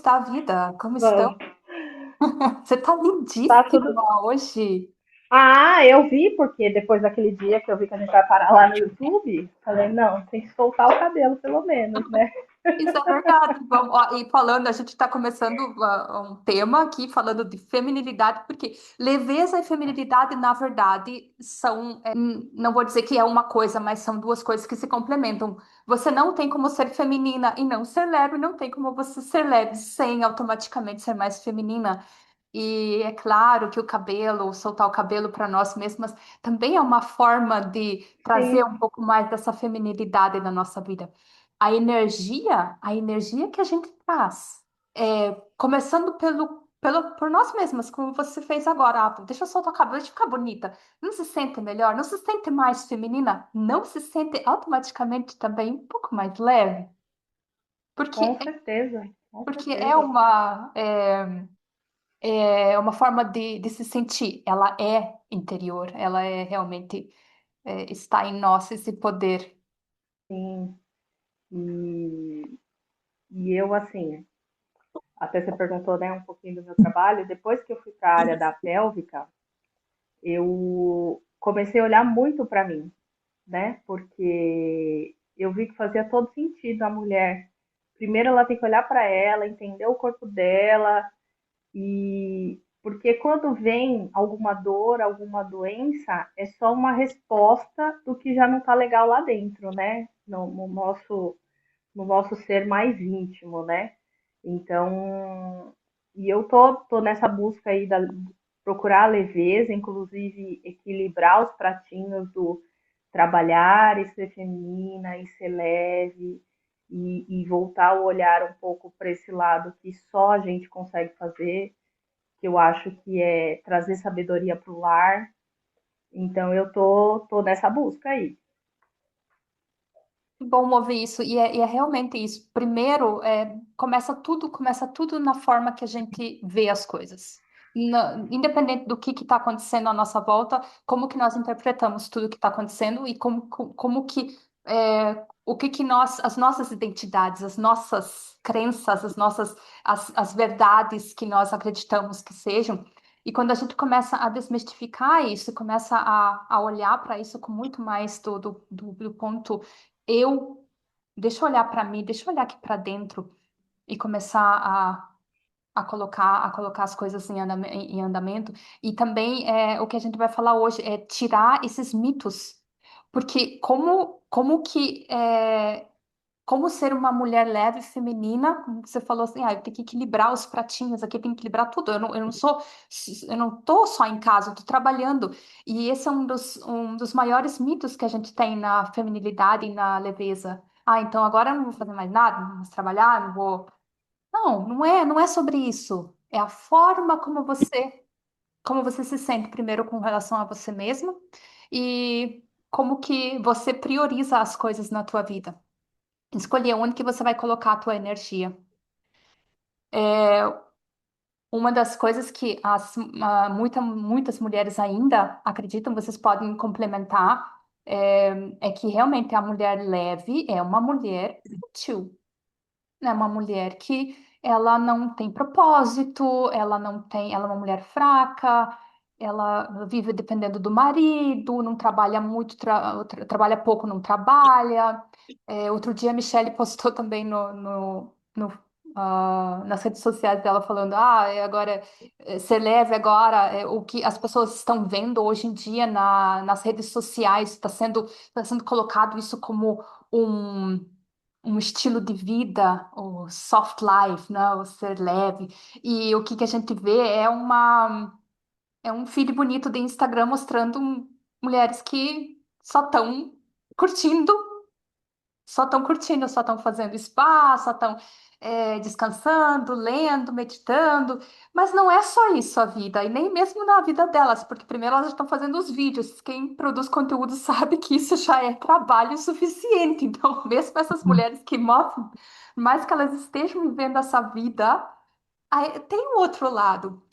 está a vida? Como estão? Vamos. Você tá Tá tudo. lindíssima hoje. Ah, eu vi, porque depois daquele dia que eu vi que a gente vai parar lá no YouTube, falei, não, tem que soltar o cabelo pelo menos, né? Isso é verdade. Vamos, ó, e falando, a gente está começando um tema aqui falando de feminilidade, porque leveza e feminilidade, na verdade, são, não vou dizer que é uma coisa, mas são duas coisas que se complementam. Você não tem como ser feminina e não ser leve, não tem como você ser leve sem automaticamente ser mais feminina. E é claro que o cabelo, soltar o cabelo para nós mesmas, também é uma forma de trazer Sim, um pouco mais dessa feminilidade na nossa vida. A energia que a gente traz, começando por nós mesmas, como você fez agora. Ah, deixa eu soltar o cabelo, deixa eu ficar bonita. Não se sente melhor? Não se sente mais feminina? Não se sente automaticamente também um pouco mais leve? com Porque, certeza, com porque certeza. é uma forma de se sentir. Ela é interior, ela é realmente, está em nós esse poder. Sim. E, e eu, assim, até você perguntou, né, um pouquinho do meu trabalho. Depois que eu fui para a área da pélvica, eu comecei a olhar muito para mim, né? Porque eu vi que fazia todo sentido a mulher. Primeiro ela tem que olhar para ela, entender o corpo dela, e porque quando vem alguma dor, alguma doença, é só uma resposta do que já não está legal lá dentro, né? No nosso ser mais íntimo, né? Então, e eu tô nessa busca aí da procurar a leveza, inclusive equilibrar os pratinhos do trabalhar e ser feminina e ser leve e voltar o olhar um pouco para esse lado que só a gente consegue fazer, que eu acho que é trazer sabedoria para o lar. Então eu tô nessa busca aí. Que bom ouvir isso, e é realmente isso. Primeiro, começa tudo na forma que a gente vê as coisas. Independente do que está acontecendo à nossa volta, como que nós interpretamos tudo que está acontecendo e como que, o que que as nossas identidades, as nossas crenças, as verdades que nós acreditamos que sejam. E quando a gente começa a desmistificar isso, começa a olhar para isso com muito mais do ponto eu, deixa eu olhar para mim, deixa eu olhar aqui para dentro e começar a colocar as coisas em andamento. E também o que a gente vai falar hoje é tirar esses mitos. Porque como ser uma mulher leve e feminina, como você falou assim, eu tenho que equilibrar os pratinhos aqui, eu tenho que equilibrar tudo. Eu não tô só em casa, eu tô trabalhando. E esse é um dos maiores mitos que a gente tem na feminilidade e na leveza. Ah, então agora eu não vou fazer mais nada, não vou mais trabalhar, não vou. Não, não é sobre isso. É a forma como você se sente primeiro com relação a você mesma e como que você prioriza as coisas na tua vida. Escolher onde que você vai colocar a tua energia. Uma das coisas que muitas mulheres ainda acreditam, vocês podem complementar, é que realmente a mulher leve é uma mulher útil, é uma mulher que ela não tem propósito, ela é uma mulher fraca, ela vive dependendo do marido, não trabalha muito, trabalha pouco, não trabalha. Outro dia a Michelle postou também nas redes sociais dela falando, agora ser leve agora, o que as pessoas estão vendo hoje em dia nas redes sociais, está sendo colocado isso como um estilo de vida, o soft life, né? O ser leve. E o que a gente vê é um feed bonito de Instagram mostrando mulheres que curtindo, só estão curtindo, só estão fazendo spa, só estão descansando, lendo, meditando. Mas não é só isso a vida, e nem mesmo na vida delas, porque primeiro elas estão fazendo os vídeos. Quem produz conteúdo sabe que isso já é trabalho suficiente. Então, mesmo essas mulheres que mostram, mais que elas estejam vivendo essa vida, aí tem um outro lado.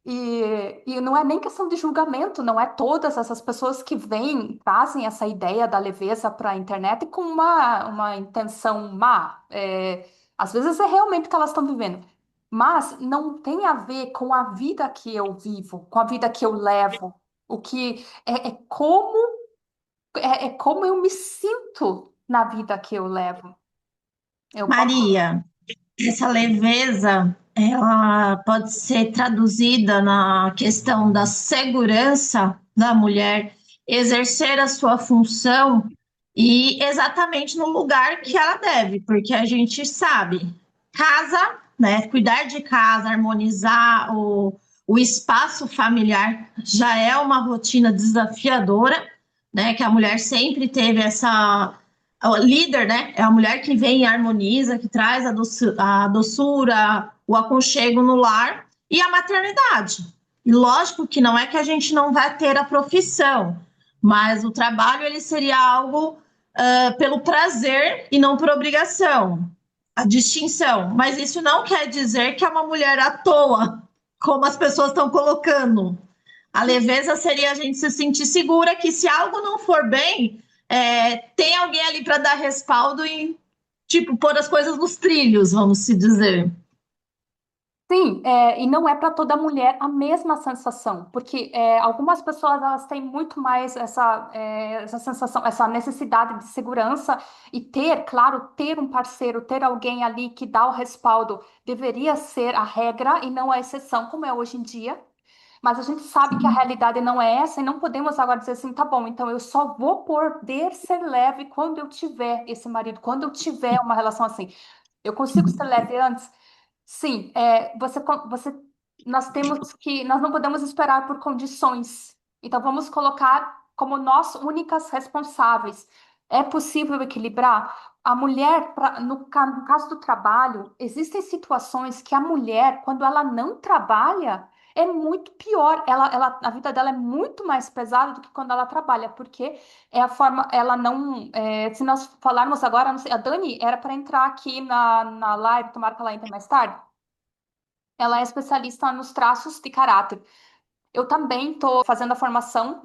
E não é nem questão de julgamento, não é todas essas pessoas que vêm, trazem essa ideia da leveza para a internet com uma intenção má. Às vezes é realmente o que elas estão vivendo. mas não tem a ver com a vida que eu vivo, com a vida que eu levo. O que é como eu me sinto na vida que eu levo. Eu posso. Maria, essa leveza, ela pode ser traduzida na questão da segurança da mulher exercer a sua função e exatamente no lugar que ela deve, porque a gente sabe, casa, né, cuidar de casa, harmonizar o espaço familiar já é uma rotina desafiadora, né, que a mulher sempre teve essa o líder, né? É a mulher que vem e harmoniza, que traz a doçura, o aconchego no lar e a maternidade. E lógico que não é que a gente não vai ter a profissão, mas o trabalho ele seria algo pelo prazer e não por obrigação. A distinção. Mas isso não quer dizer que é uma mulher à toa, como as pessoas estão colocando. A leveza seria a gente se sentir segura que se algo não for bem, tem alguém ali para dar respaldo e, tipo, pôr as coisas nos trilhos, vamos se dizer. Sim, e não é para toda mulher a mesma sensação, porque algumas pessoas elas têm muito mais essa sensação, essa necessidade de segurança e ter, claro, ter um parceiro, ter alguém ali que dá o respaldo deveria ser a regra e não a exceção, como é hoje em dia. Mas a gente sabe que a Sim. realidade não é essa e não podemos agora dizer assim, tá bom, então eu só vou poder ser leve quando eu tiver esse marido, quando eu tiver uma relação assim. Eu consigo ser leve antes? Sim, nós não podemos esperar por condições. Então vamos colocar como nós únicas responsáveis. É possível equilibrar? A mulher, no caso do trabalho, existem situações que a mulher, quando ela não trabalha, é muito pior. A vida dela é muito mais pesada do que quando ela trabalha, porque é a forma, ela não. Se nós falarmos agora, não sei, a Dani era para entrar aqui na live, tomara que ela entre mais tarde. Ela é especialista nos traços de caráter. Eu também estou fazendo a formação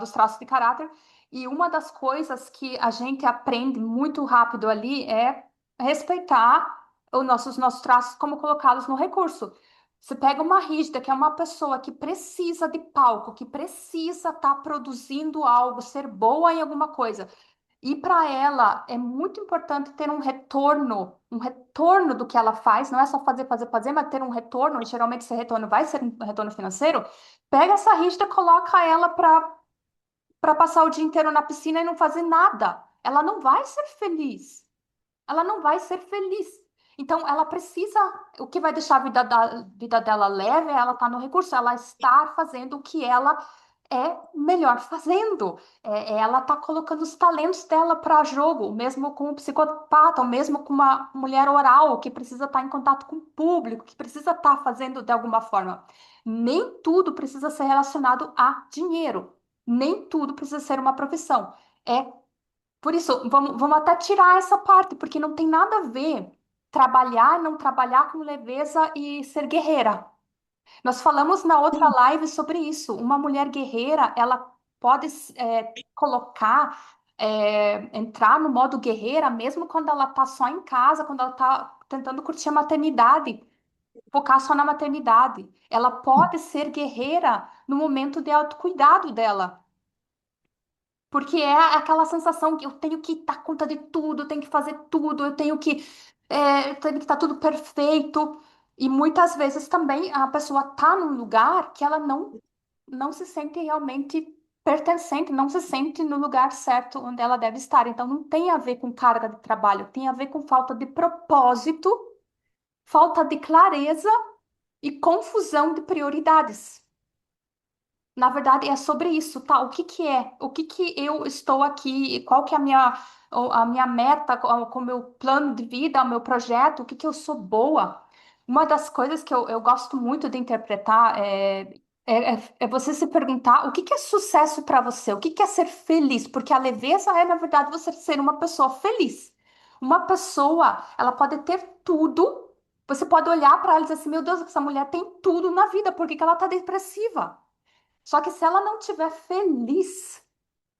dos traços de caráter, e uma das coisas que a gente aprende muito rápido ali é respeitar os nossos traços como colocá-los no recurso. Você pega uma rígida, que é uma pessoa que precisa de palco, que precisa estar produzindo algo, ser boa em alguma coisa. E para ela é muito importante ter um retorno do que ela faz, não é só fazer, fazer, fazer, mas ter um retorno, e geralmente esse retorno vai ser um retorno financeiro. Pega essa rígida, coloca ela para passar o dia inteiro na piscina e não fazer nada. Ela não vai ser feliz. Ela não vai ser feliz. Então, ela precisa. O que vai deixar a vida dela leve é ela estar no recurso, ela estar fazendo o que ela é melhor fazendo. Ela está colocando os talentos dela para jogo, mesmo com um psicopata, ou mesmo com uma mulher oral que precisa estar em contato com o público, que precisa estar fazendo de alguma forma. Nem tudo precisa ser relacionado a dinheiro. Nem tudo precisa ser uma profissão. É por isso, vamos até tirar essa parte, porque não tem nada a ver trabalhar, não trabalhar com leveza e ser guerreira. Nós falamos na outra live sobre isso. Uma mulher guerreira, ela pode entrar no modo guerreira, mesmo quando ela está só em casa, quando ela está tentando curtir a maternidade, focar só na maternidade. Ela pode ser guerreira no momento de autocuidado dela. Porque é aquela sensação que eu tenho que dar conta de tudo, eu tenho que fazer tudo, eu tenho que estar tudo perfeito. E muitas vezes também a pessoa tá num lugar que ela não se sente realmente pertencente, não se sente no lugar certo onde ela deve estar. Então não tem a ver com carga de trabalho, tem a ver com falta de propósito, falta de clareza e confusão de prioridades. Na verdade, é sobre isso, tá? O que que é? O que que eu estou aqui? Qual que é a minha meta, com o meu plano de vida, o meu projeto? O que que eu sou boa? Uma das coisas que eu gosto muito de interpretar é você se perguntar o que que é sucesso para você? O que que é ser feliz? Porque a leveza é, na verdade, você ser uma pessoa feliz. Uma pessoa, ela pode ter tudo. Você pode olhar para ela e dizer assim, meu Deus, essa mulher tem tudo na vida, por que que ela está depressiva? Só que se ela não estiver feliz,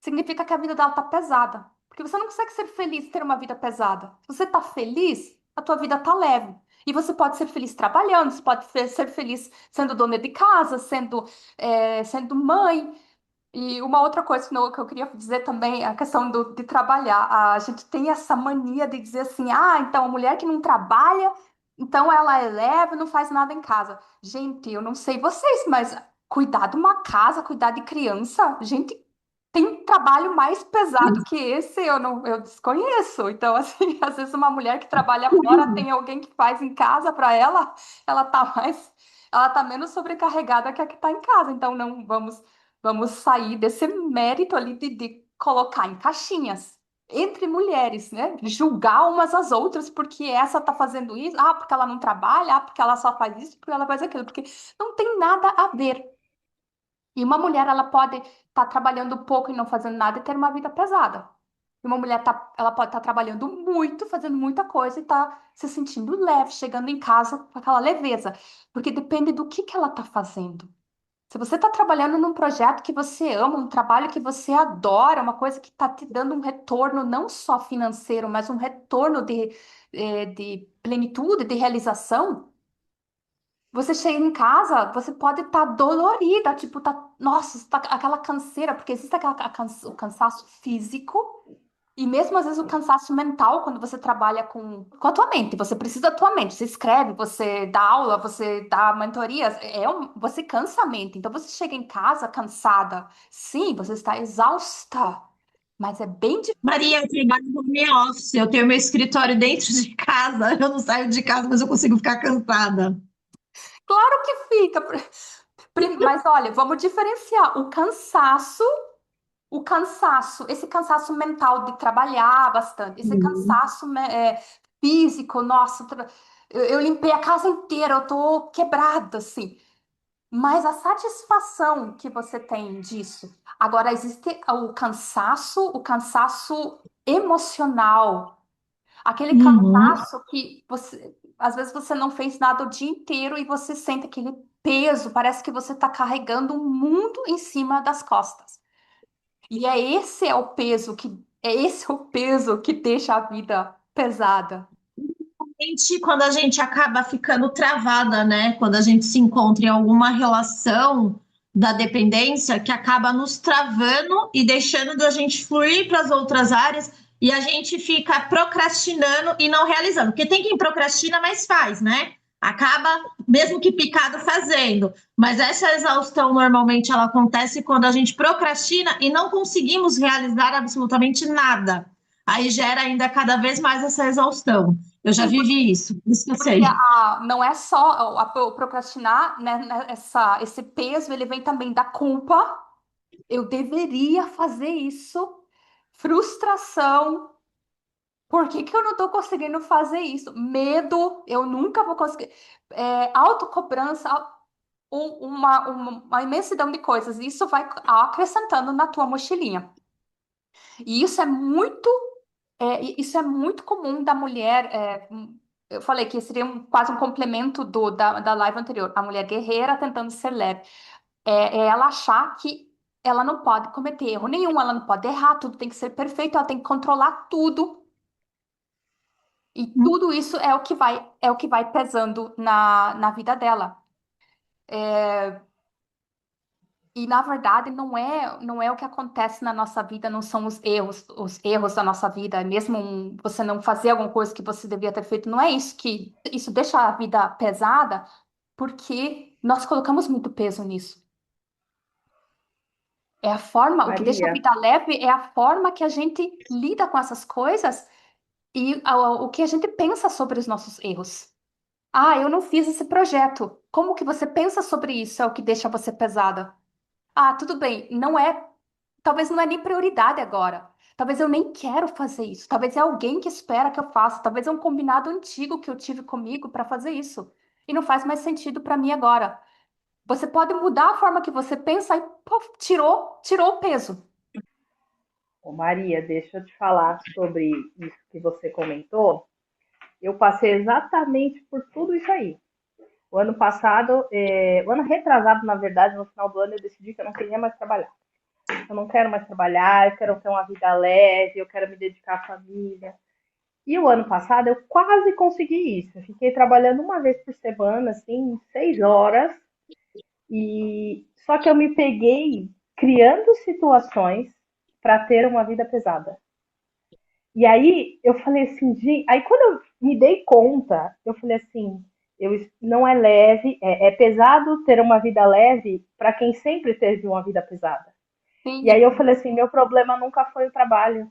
significa que a vida dela tá pesada. Porque você não consegue ser feliz e ter uma vida pesada. Se você tá feliz, a tua vida tá leve. E você pode ser feliz trabalhando, você pode ser feliz sendo dona de casa, sendo mãe. E uma outra coisa que eu queria dizer também, a questão de trabalhar. A gente tem essa mania de dizer assim, ah, então a mulher que não trabalha, então ela é leve, não faz nada em casa. Gente, eu não sei vocês, mas cuidar de uma casa, cuidar de criança, gente, tem trabalho mais pesado que esse, eu desconheço. Então, assim, às vezes uma mulher que trabalha fora tem alguém que faz em casa para ela, ela tá mais, ela tá menos sobrecarregada que a que tá em casa. Então, não vamos sair desse mérito ali de colocar em caixinhas entre mulheres, né? Julgar umas às outras porque essa tá fazendo isso, ah, porque ela não trabalha, ah, porque ela só faz isso, porque ela faz aquilo, porque não tem nada a ver. E uma mulher, ela pode estar trabalhando pouco e não fazendo nada e ter uma vida pesada. E uma mulher, ela pode estar trabalhando muito, fazendo muita coisa e tá se sentindo leve, chegando em casa com aquela leveza. Porque depende do que ela está fazendo. Se você está trabalhando num projeto que você ama, um trabalho que você adora, uma coisa que está te dando um retorno não só financeiro, mas um retorno de plenitude, de realização, você chega em casa, você pode estar dolorida, tipo, nossa, tá aquela canseira, porque existe o cansaço físico e mesmo às vezes o cansaço mental quando você trabalha com a tua mente. Você precisa da tua mente, você escreve, você dá aula, você dá mentorias, você cansa a mente. Então você chega em casa cansada, sim, você está exausta, mas é bem difícil. Maria, eu trabalho no home office, eu tenho meu escritório dentro de casa, eu não saio de casa, mas eu consigo ficar cansada. Claro que fica. Mas olha, vamos diferenciar esse cansaço mental de trabalhar bastante, esse Uhum. cansaço físico, nossa, eu limpei a casa inteira, eu tô quebrada, assim. Mas a satisfação que você tem disso. Agora, existe o cansaço emocional, aquele Uhum. cansaço que às vezes você não fez nada o dia inteiro e você sente aquele peso, parece que você está carregando o mundo em cima das costas. E é esse o peso que deixa a vida pesada. Quando a gente acaba ficando travada, né? Quando a gente se encontra em alguma relação da dependência que acaba nos travando e deixando da gente fluir para as outras áreas e a gente fica procrastinando e não realizando. Porque tem quem procrastina, mas faz, né? Acaba, mesmo que picado, fazendo. Mas essa exaustão normalmente ela acontece quando a gente procrastina e não conseguimos realizar absolutamente nada. Aí gera ainda cada vez mais essa exaustão. Eu já Sim, vivi isso, por isso que eu porque sei. não é só o procrastinar, né, esse peso, ele vem também da culpa. Eu deveria fazer isso. Frustração. Por que que eu não estou conseguindo fazer isso? Medo, eu nunca vou conseguir. Autocobrança, uma imensidão de coisas. Isso vai acrescentando na tua mochilinha. E isso é muito comum da mulher. Eu falei que seria quase um complemento da live anterior. A mulher guerreira tentando ser leve. É ela achar que ela não pode cometer erro nenhum, ela não pode errar, tudo tem que ser perfeito, ela tem que controlar tudo. E tudo isso é o que vai pesando na vida dela. E na verdade não é o que acontece na nossa vida, não são os erros da nossa vida, mesmo você não fazer alguma coisa que você devia ter feito, não é isso que isso deixa a vida pesada, porque nós colocamos muito peso nisso. O que deixa a Maria, vida leve é a forma que a gente lida com essas coisas e o que a gente pensa sobre os nossos erros. Ah, eu não fiz esse projeto. Como que você pensa sobre isso é o que deixa você pesada? Ah, tudo bem, talvez não é nem prioridade agora. Talvez eu nem quero fazer isso. Talvez é alguém que espera que eu faça. Talvez é um combinado antigo que eu tive comigo para fazer isso. E não faz mais sentido para mim agora. Você pode mudar a forma que você pensa e pô, tirou o peso. ô Maria, deixa eu te falar sobre isso que você comentou. Eu passei exatamente por tudo isso aí. O ano passado, o ano retrasado, na verdade, no final do ano, eu decidi que eu não queria mais trabalhar. Eu não quero mais trabalhar, eu quero ter uma vida leve, eu quero me dedicar à família. E o ano passado eu quase consegui isso. Eu fiquei trabalhando uma vez por semana, assim, 6 horas, e só que eu me peguei criando situações para ter uma vida pesada. E aí eu falei assim, aí quando eu me dei conta, eu falei assim, não é leve, é pesado ter uma vida leve para quem sempre teve uma vida pesada. E aí Sim. eu falei assim, meu problema nunca foi o trabalho.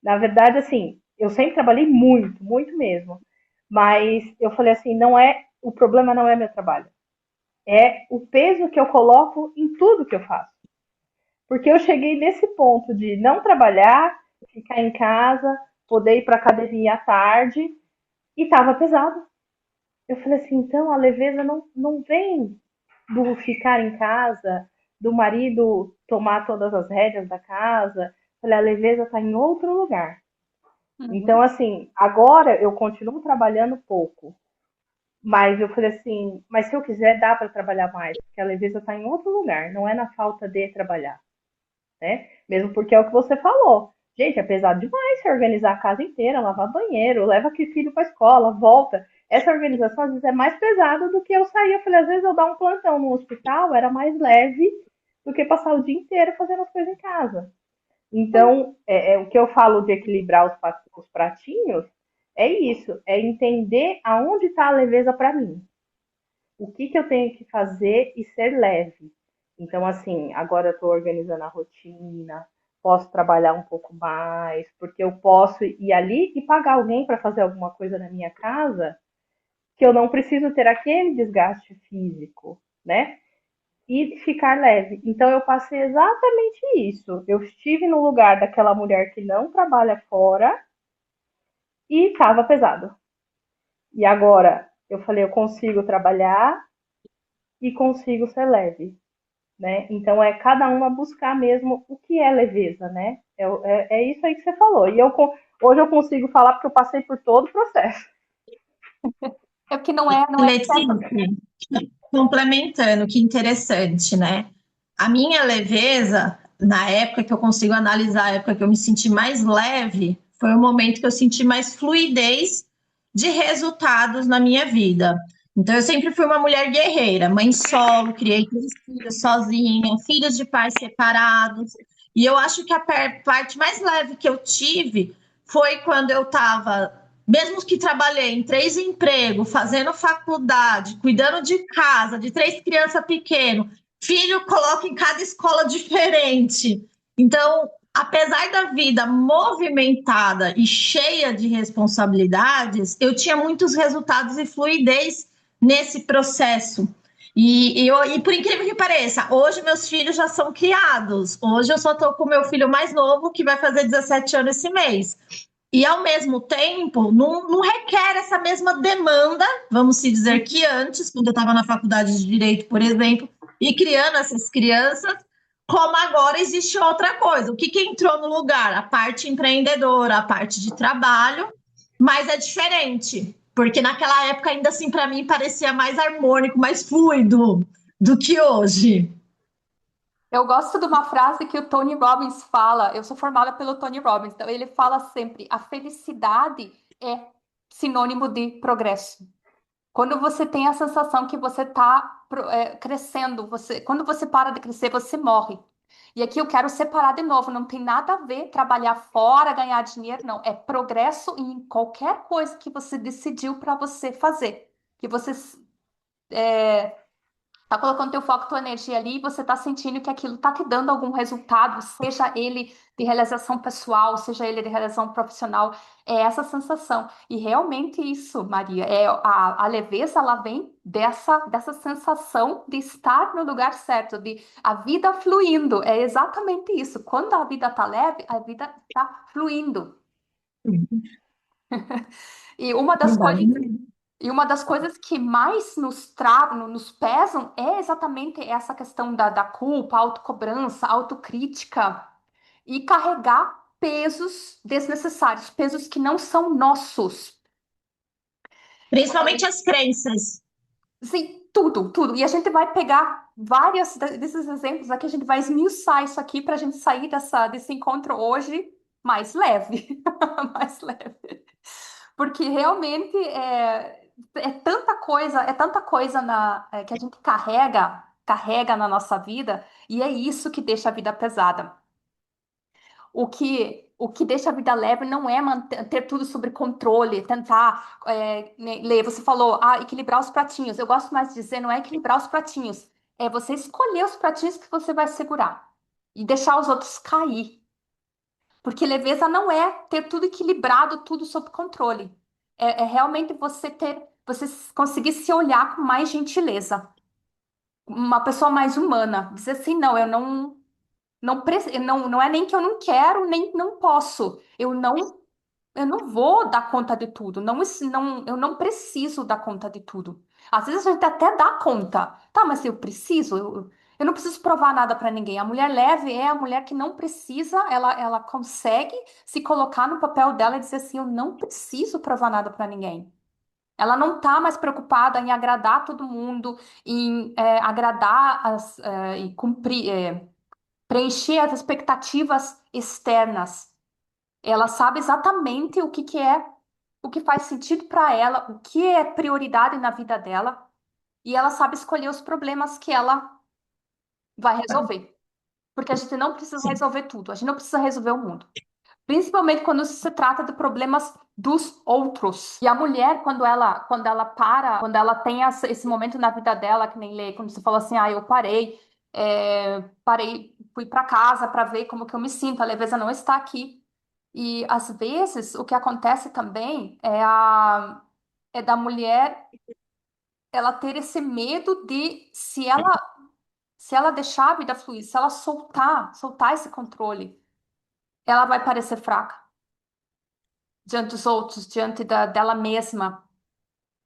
Na verdade, assim, eu sempre trabalhei muito, muito mesmo. Mas eu falei assim, o problema não é meu trabalho. É o peso que eu coloco em tudo que eu faço. Porque eu cheguei nesse ponto de não trabalhar, ficar em casa, poder ir para academia à tarde, e estava pesado. Eu falei assim, então a leveza não vem do ficar em casa, do marido tomar todas as rédeas da casa. Eu falei, a leveza está em outro lugar. Então, Uhum. assim, agora eu continuo trabalhando pouco, mas eu falei assim, mas se eu quiser dá para trabalhar mais, porque a leveza está em outro lugar, não é na falta de trabalhar, né? Mesmo porque é o que você falou. Gente, é pesado demais se organizar a casa inteira, lavar banheiro, leva aquele filho para a escola, volta. Essa organização às vezes é mais pesada do que eu sair. Eu falei, às vezes eu dar um plantão no hospital era mais leve do que passar o dia inteiro fazendo as coisas em casa. Então, o que eu falo de equilibrar os pratinhos é isso, é entender aonde está a leveza para mim. O que, que eu tenho que fazer e ser leve. Então, assim, agora eu estou organizando a rotina, posso trabalhar um pouco mais, porque eu posso ir ali e pagar alguém para fazer alguma coisa na minha casa, que eu não preciso ter aquele desgaste físico, né? E ficar leve. Então eu passei exatamente isso. Eu estive no lugar daquela mulher que não trabalha fora e estava pesado. E agora eu falei, eu consigo trabalhar e consigo ser leve, né? Então é cada uma buscar mesmo o que é leveza, né? É isso aí que você falou. Hoje eu consigo falar porque eu passei por todo o processo. É porque não é Letícia, complementando, que interessante, né? A minha leveza, na época que eu consigo analisar, a época que eu me senti mais leve, foi o momento que eu senti mais fluidez de resultados na minha vida. Então, eu sempre fui uma mulher guerreira, mãe solo, criei 3 filhos sozinha, filhos de pais separados. E eu acho que a parte mais leve que eu tive foi quando eu estava, mesmo que trabalhei em 3 empregos, fazendo faculdade, cuidando de casa, de 3 crianças pequenas, filho coloca em cada escola diferente. Então, apesar da vida movimentada e cheia de responsabilidades, eu tinha muitos resultados e fluidez nesse processo. E por incrível que pareça, hoje meus filhos já são criados. Hoje eu só estou com o meu filho mais novo, que vai fazer 17 anos esse mês. E, ao mesmo tempo, não requer essa mesma demanda, vamos se dizer, que antes, quando eu estava na faculdade de Direito, por exemplo, e criando essas crianças, como agora existe outra coisa. O que entrou no lugar? A parte empreendedora, a parte de trabalho, mas é diferente, porque naquela época, ainda assim, para mim, parecia mais harmônico, mais fluido do que hoje. Eu gosto de uma frase que o Tony Robbins fala. Eu sou formada pelo Tony Robbins, então ele fala sempre: a felicidade é sinônimo de progresso. Quando você tem a sensação que você está crescendo, quando você para de crescer, você morre. E aqui eu quero separar de novo, não tem nada a ver trabalhar fora, ganhar dinheiro, não. É progresso em qualquer coisa que você decidiu para você fazer. Que você tá colocando teu foco, tua energia ali, e você tá sentindo que aquilo tá te dando algum resultado, seja ele de realização pessoal, seja ele de realização profissional, é essa sensação. E realmente isso, Maria, a leveza, ela vem dessa sensação de estar no lugar certo, de a vida fluindo. É exatamente isso. Quando a vida tá leve, a vida tá fluindo. E uma das coisas E uma das coisas que mais nos travam, nos pesam, é exatamente essa questão da culpa, autocobrança, autocrítica e carregar pesos desnecessários, pesos que não são nossos. Principalmente as crenças. Sim, tudo, tudo. E a gente vai pegar vários desses exemplos aqui, a gente vai esmiuçar isso aqui para a gente sair desse encontro hoje mais leve, mais leve. Porque realmente é tanta coisa que a gente carrega na nossa vida, e é isso que deixa a vida pesada. O que deixa a vida leve não é ter tudo sob controle, tentar, ler. Você falou, equilibrar os pratinhos. Eu gosto mais de dizer, não é equilibrar os pratinhos, é você escolher os pratinhos que você vai segurar e deixar os outros cair. Porque leveza não é ter tudo equilibrado, tudo sob controle. É realmente você conseguir se olhar com mais gentileza, uma pessoa mais humana. Dizer assim, não, eu não é nem que eu não quero, nem não posso. Eu não vou dar conta de tudo. Eu não preciso dar conta de tudo. Às vezes a gente até dá conta. Tá, mas eu preciso. Eu não preciso provar nada para ninguém. A mulher leve é a mulher que não precisa, ela consegue se colocar no papel dela e dizer assim: eu não preciso provar nada para ninguém. Ela não tá mais preocupada em agradar todo mundo, em agradar e cumprir, preencher as expectativas externas. Ela sabe exatamente o que faz sentido para ela, o que é prioridade na vida dela, e ela sabe escolher os problemas que ela vai resolver. Porque a gente não precisa Sim. resolver tudo, a gente não precisa resolver o mundo. Principalmente quando se trata de problemas dos outros. E a mulher, quando ela tem esse momento na vida dela, que nem lê, quando você falou assim, eu parei, fui para casa para ver como que eu me sinto, a leveza não está aqui. E às vezes o que acontece também é da mulher ela ter esse medo de se ela deixar a vida fluir, se ela soltar esse controle, ela vai parecer fraca diante dos outros, diante dela mesma.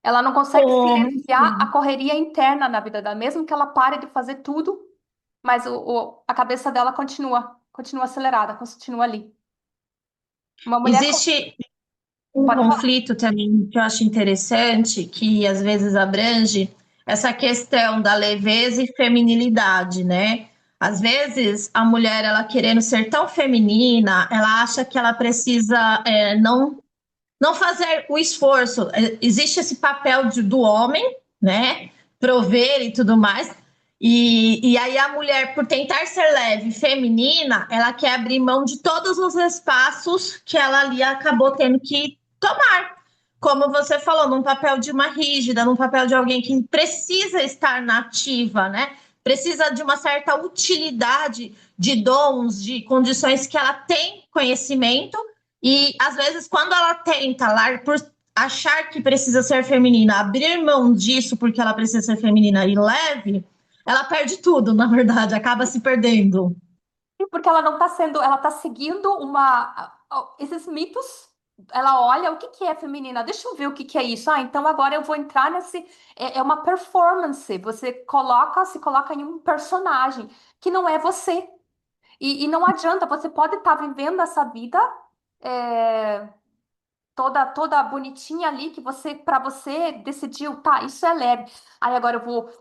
Ela não consegue silenciar a correria interna na vida dela, mesmo que ela pare de fazer tudo, mas a cabeça dela continua acelerada, continua ali. Uma mulher. Existe um Pode falar. conflito também que eu acho interessante, que às vezes abrange essa questão da leveza e feminilidade, né? Às vezes a mulher, ela querendo ser tão feminina, ela acha que ela precisa não fazer o esforço. Existe esse papel do homem, né? Prover e tudo mais. E aí a mulher, por tentar ser leve, feminina, ela quer abrir mão de todos os espaços que ela ali acabou tendo que tomar. Como você falou, num papel de uma rígida, num papel de alguém que precisa estar nativa, né? Precisa de uma certa utilidade de dons, de condições que ela tem conhecimento, e às vezes, quando ela tenta lá, por achar que precisa ser feminina, abrir mão disso porque ela precisa ser feminina e leve, ela perde tudo, na verdade, acaba se perdendo. Porque ela não está sendo, ela está seguindo esses mitos. Ela olha o que que é feminina, deixa eu ver o que que é isso. Então agora eu vou entrar nesse. É uma performance. Você se coloca em um personagem que não é você. E não adianta, você pode estar vivendo essa vida é, toda bonitinha ali que para você decidiu, tá, isso é leve. Aí agora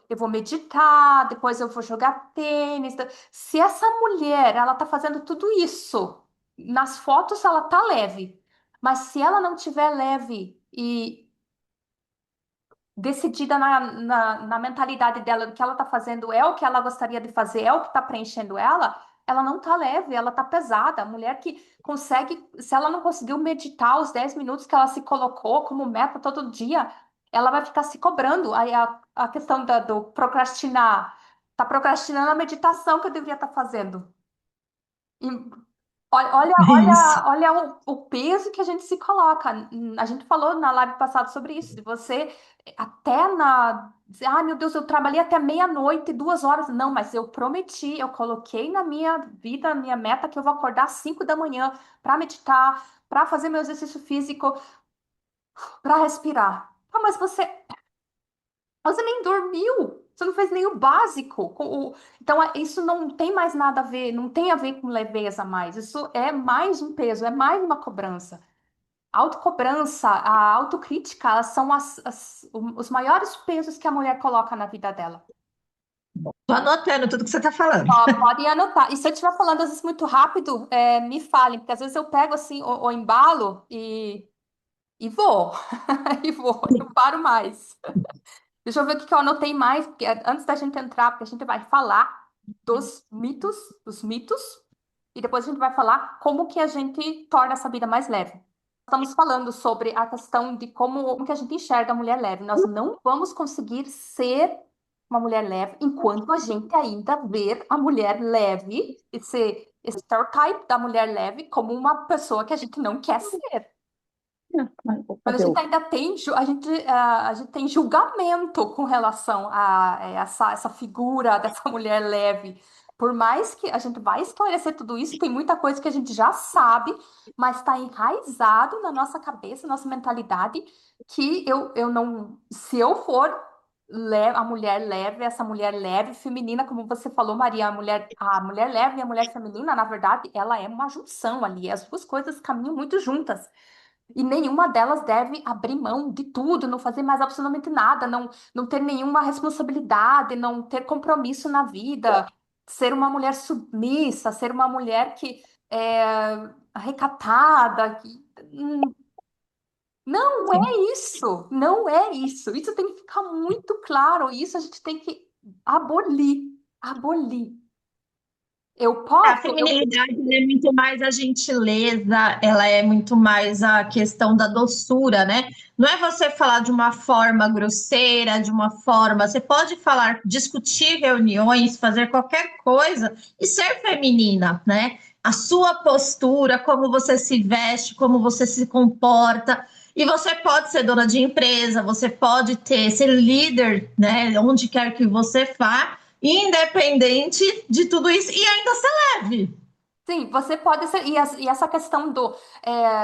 eu vou meditar, depois eu vou jogar tênis. Se essa mulher, ela tá fazendo tudo isso, nas fotos ela tá leve, mas se ela não tiver leve e decidida na mentalidade dela do que ela tá fazendo é o que ela gostaria de fazer, é o que tá preenchendo ela não tá leve, ela tá pesada. A mulher que consegue, se ela não conseguiu meditar os 10 minutos que ela se colocou como meta todo dia, ela vai ficar se cobrando. Aí a questão do procrastinar, tá procrastinando a meditação que eu deveria estar fazendo. E olha, É isso. olha, olha o peso que a gente se coloca. A gente falou na live passada sobre isso, de você até dizer, meu Deus, eu trabalhei até meia-noite, 2 horas. Não, mas eu prometi, eu coloquei na minha vida, minha meta, que eu vou acordar às 5 da manhã para meditar, para fazer meu exercício físico, para respirar. Mas você nem dormiu. Você não fez nem o básico. Então, isso não tem mais nada a ver, não tem a ver com leveza mais. Isso é mais um peso, é mais uma cobrança. A autocobrança, a autocrítica, elas são os maiores pesos que a mulher coloca na vida dela. Tô anotando tudo que você está falando. Ó, podem anotar. E se eu estiver falando às vezes muito rápido, me falem, porque às vezes eu pego assim o embalo e vou. E vou, eu não paro mais. Deixa eu ver o que que eu anotei mais, porque antes da gente entrar, porque a gente vai falar dos mitos, e depois a gente vai falar como que a gente torna essa vida mais leve. Estamos falando sobre a questão de como que a gente enxerga a mulher leve. Nós não vamos conseguir ser uma mulher leve enquanto a gente ainda ver a mulher leve, esse stereotype da mulher leve como uma pessoa que a gente não quer ser. Vou Quando a fazer gente o ainda tem, a gente tem julgamento com relação a essa figura dessa mulher leve. Por mais que a gente vai esclarecer tudo isso, tem muita coisa que a gente já sabe, mas está enraizado na nossa cabeça, nossa mentalidade, que eu não. Se eu for a mulher leve, essa mulher leve, feminina, como você falou, Maria, a mulher leve e a mulher feminina, na verdade, ela é uma junção ali. As duas coisas caminham muito juntas. E nenhuma delas deve abrir mão de tudo, não fazer mais absolutamente nada, não ter nenhuma responsabilidade, não ter compromisso na vida, ser uma mulher submissa, ser uma mulher que é recatada. Não é isso, não é isso. Isso tem que ficar muito claro. Isso a gente tem que abolir, abolir. Eu A posso, eu feminilidade ela é muito mais a gentileza, ela é muito mais a questão da doçura, né? Não é você falar de uma forma grosseira, de uma forma. Você pode falar, discutir reuniões, fazer qualquer coisa e ser feminina, né? A sua postura, como você se veste, como você se comporta. E você pode ser dona de empresa, você pode ser líder, né? Onde quer que você vá, independente de tudo isso, e ainda ser leve. sim, você pode ser. E essa questão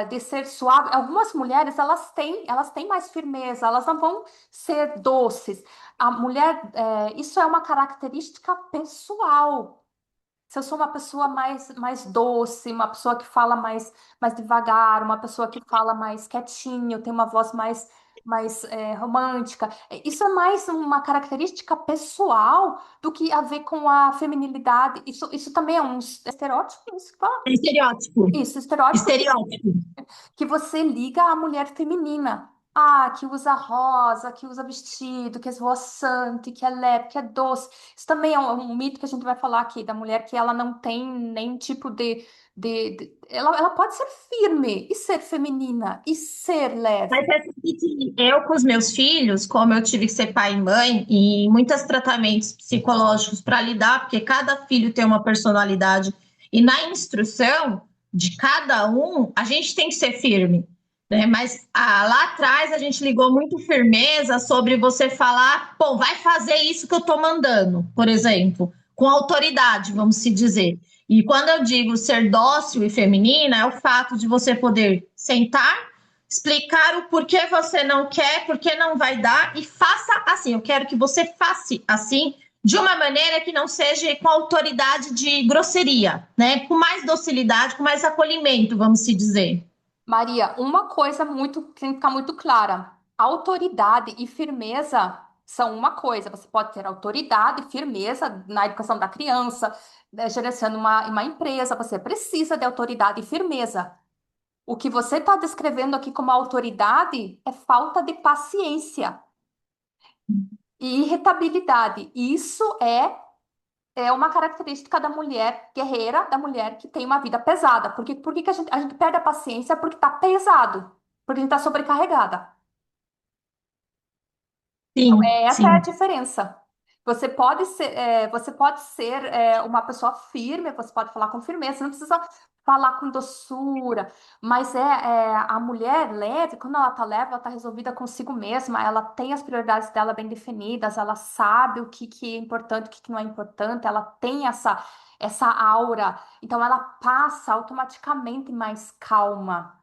de ser suave, algumas mulheres elas têm mais firmeza, elas não vão ser doces. A mulher, isso é uma característica pessoal. Se eu sou uma pessoa mais doce, uma pessoa que fala mais devagar, uma pessoa que fala mais quietinho, tem uma voz mais romântica. Isso é mais uma característica pessoal do que a ver com a feminilidade. Isso também é um estereótipo, isso que fala? É estereótipo. Isso, estereótipo Estereótipo. que você liga à mulher feminina. Ah, que usa rosa, que usa vestido, que é esvoaçante, que é leve, que é doce. Isso também é um mito que a gente vai falar aqui, da mulher que ela não tem nenhum tipo ela pode ser firme e ser feminina e ser Mas leve. é que eu, com os meus filhos, como eu tive que ser pai e mãe, e muitos tratamentos psicológicos para lidar, porque cada filho tem uma personalidade, e na instrução de cada um, a gente tem que ser firme, né? Mas lá atrás a gente ligou muito firmeza sobre você falar, pô, vai fazer isso que eu estou mandando, por exemplo, com autoridade, vamos se dizer. E quando eu digo ser dócil e feminina, é o fato de você poder sentar, explicar o porquê você não quer, porquê não vai dar, e faça assim. Eu quero que você faça assim, de uma maneira que não seja com autoridade de grosseria, né? Com mais docilidade, com mais acolhimento, vamos se dizer. Maria, uma coisa muito tem que ficar muito clara: autoridade e firmeza são uma coisa. Você pode ter autoridade e firmeza na educação da criança, gerenciando uma empresa. Você precisa de autoridade e firmeza. O que você está descrevendo aqui como autoridade é falta de paciência e irritabilidade. Isso é uma característica da mulher guerreira, da mulher que tem uma vida pesada. Por que que a gente perde a paciência? Porque está pesado, porque a gente está sobrecarregada. Sim, Essa é a sim. diferença. Você pode ser uma pessoa firme, você pode falar com firmeza, você não precisa falar com doçura, mas a mulher leve, quando ela tá leve, ela tá resolvida consigo mesma, ela tem as prioridades dela bem definidas, ela sabe o que é importante, o que não é importante, ela tem essa aura, então ela passa automaticamente mais calma,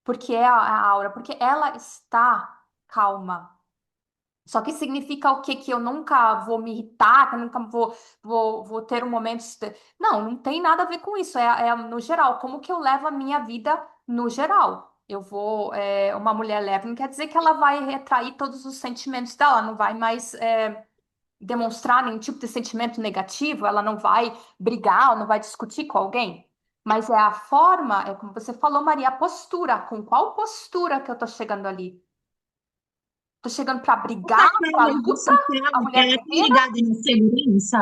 porque é a aura, porque ela está calma. Só que significa o quê? Que eu nunca vou me irritar, que eu nunca vou ter um momento. Não, não tem nada a ver com isso. É no geral. Como que eu levo a minha vida no geral? Eu vou. Uma mulher leve não quer dizer que ela vai retrair todos os sentimentos dela, não vai mais. demonstrar nenhum tipo de sentimento negativo, ela não vai brigar, ou não vai discutir com alguém. Mas é a forma, é como você falou, Maria, a postura. Com qual postura que eu tô chegando ali? Tô chegando para brigar, Essa para calma que luta, você a fala, mulher ela está guerreira? ligada em segurança?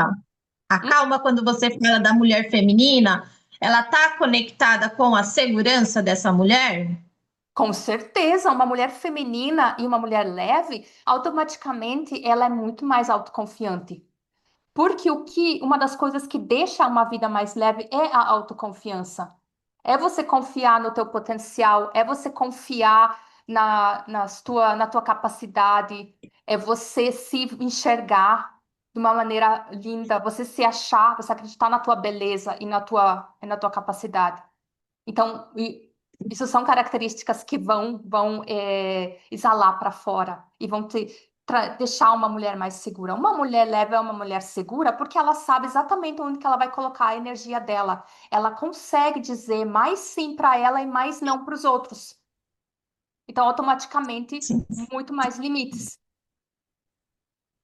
A Hum, calma, quando você fala da mulher feminina, ela está conectada com a segurança dessa mulher? com certeza, uma mulher feminina e uma mulher leve, automaticamente ela é muito mais autoconfiante. Porque uma das coisas que deixa uma vida mais leve é a autoconfiança. É você confiar no teu potencial, é você confiar na tua capacidade, é você se enxergar de uma maneira linda, você se achar, você acreditar na tua beleza e na tua capacidade. Então, isso são características que vão exalar para fora e vão deixar uma mulher mais segura. Uma mulher leve é uma mulher segura porque ela sabe exatamente onde que ela vai colocar a energia dela. Ela consegue dizer mais sim para ela e mais não para os outros. Então, automaticamente, Sim. muito mais limites.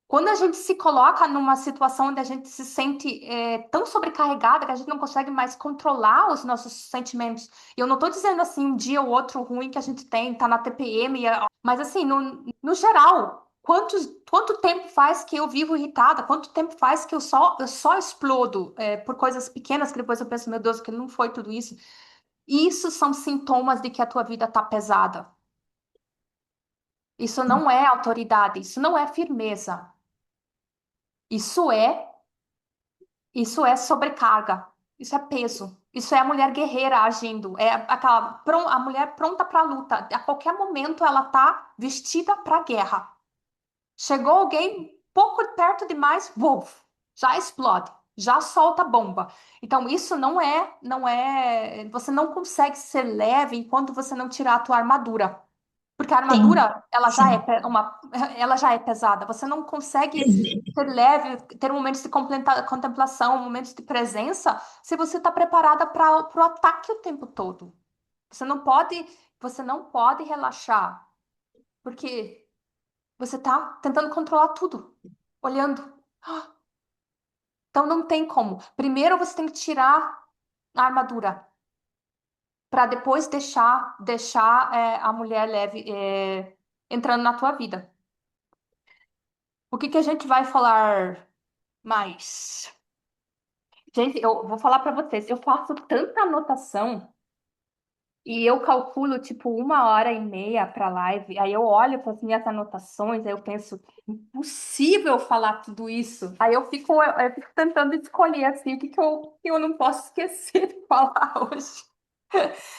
Quando a gente se coloca numa situação onde a gente se sente tão sobrecarregada que a gente não consegue mais controlar os nossos sentimentos. E eu não estou dizendo assim um dia ou outro ruim que a gente tem, tá na TPM, mas assim, no geral, quanto tempo faz que eu vivo irritada? Quanto tempo faz que eu só explodo por coisas pequenas que depois eu penso, meu Deus, que não foi tudo isso? Isso são sintomas de que a tua vida tá pesada. Isso não é autoridade, isso não é firmeza. Isso é Isso é sobrecarga, isso é peso, isso é a mulher guerreira agindo, é a mulher pronta para a luta. A qualquer momento ela tá vestida para a guerra. Chegou alguém pouco perto demais, wolf, já explode, já solta bomba. Então isso você não consegue ser leve enquanto você não tirar a tua armadura. Porque a Sim, armadura, ela já é sim. ela já é pesada. Você não consegue Ex- ser leve, ter momentos de contemplação, momentos de presença, se você está preparada para o ataque o tempo todo. Você não pode, você não pode relaxar, porque você está tentando controlar tudo, olhando. Então não tem como. Primeiro você tem que tirar a armadura, para depois deixar a mulher leve entrando na tua vida. O que que a gente vai falar mais? Gente, eu vou falar para vocês, eu faço tanta anotação e eu calculo tipo 1 hora e meia para live. Aí eu olho para as minhas anotações, aí eu penso, impossível falar tudo isso. Aí eu fico tentando escolher assim, que eu não posso esquecer de falar hoje.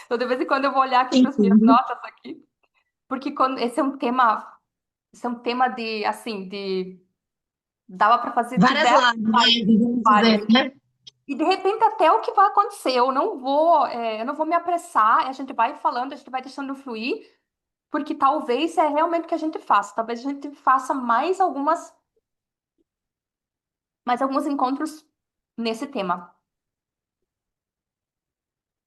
Então, de vez em quando eu vou olhar aqui para as minhas Entendo. notas aqui, porque esse é um tema de assim, de dava para fazer Várias diversos lives, vamos vários. dizer, né? E de repente até o que vai acontecer, eu não vou me apressar, a gente vai falando, a gente vai deixando fluir, porque talvez é realmente o que a gente faça, talvez a gente faça mais alguns encontros nesse tema.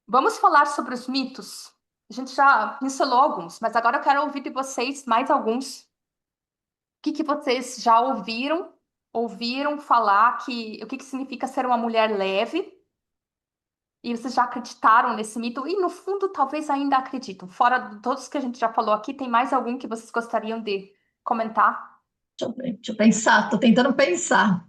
Vamos falar sobre os mitos. A gente já pincelou alguns, mas agora eu quero ouvir de vocês mais alguns. O que que vocês já ouviram falar o que que significa ser uma mulher leve? E vocês já acreditaram nesse mito e, no fundo, talvez ainda acreditam. Fora de todos que a gente já falou aqui, tem mais algum que vocês gostariam de comentar? Deixa eu pensar, estou tentando pensar.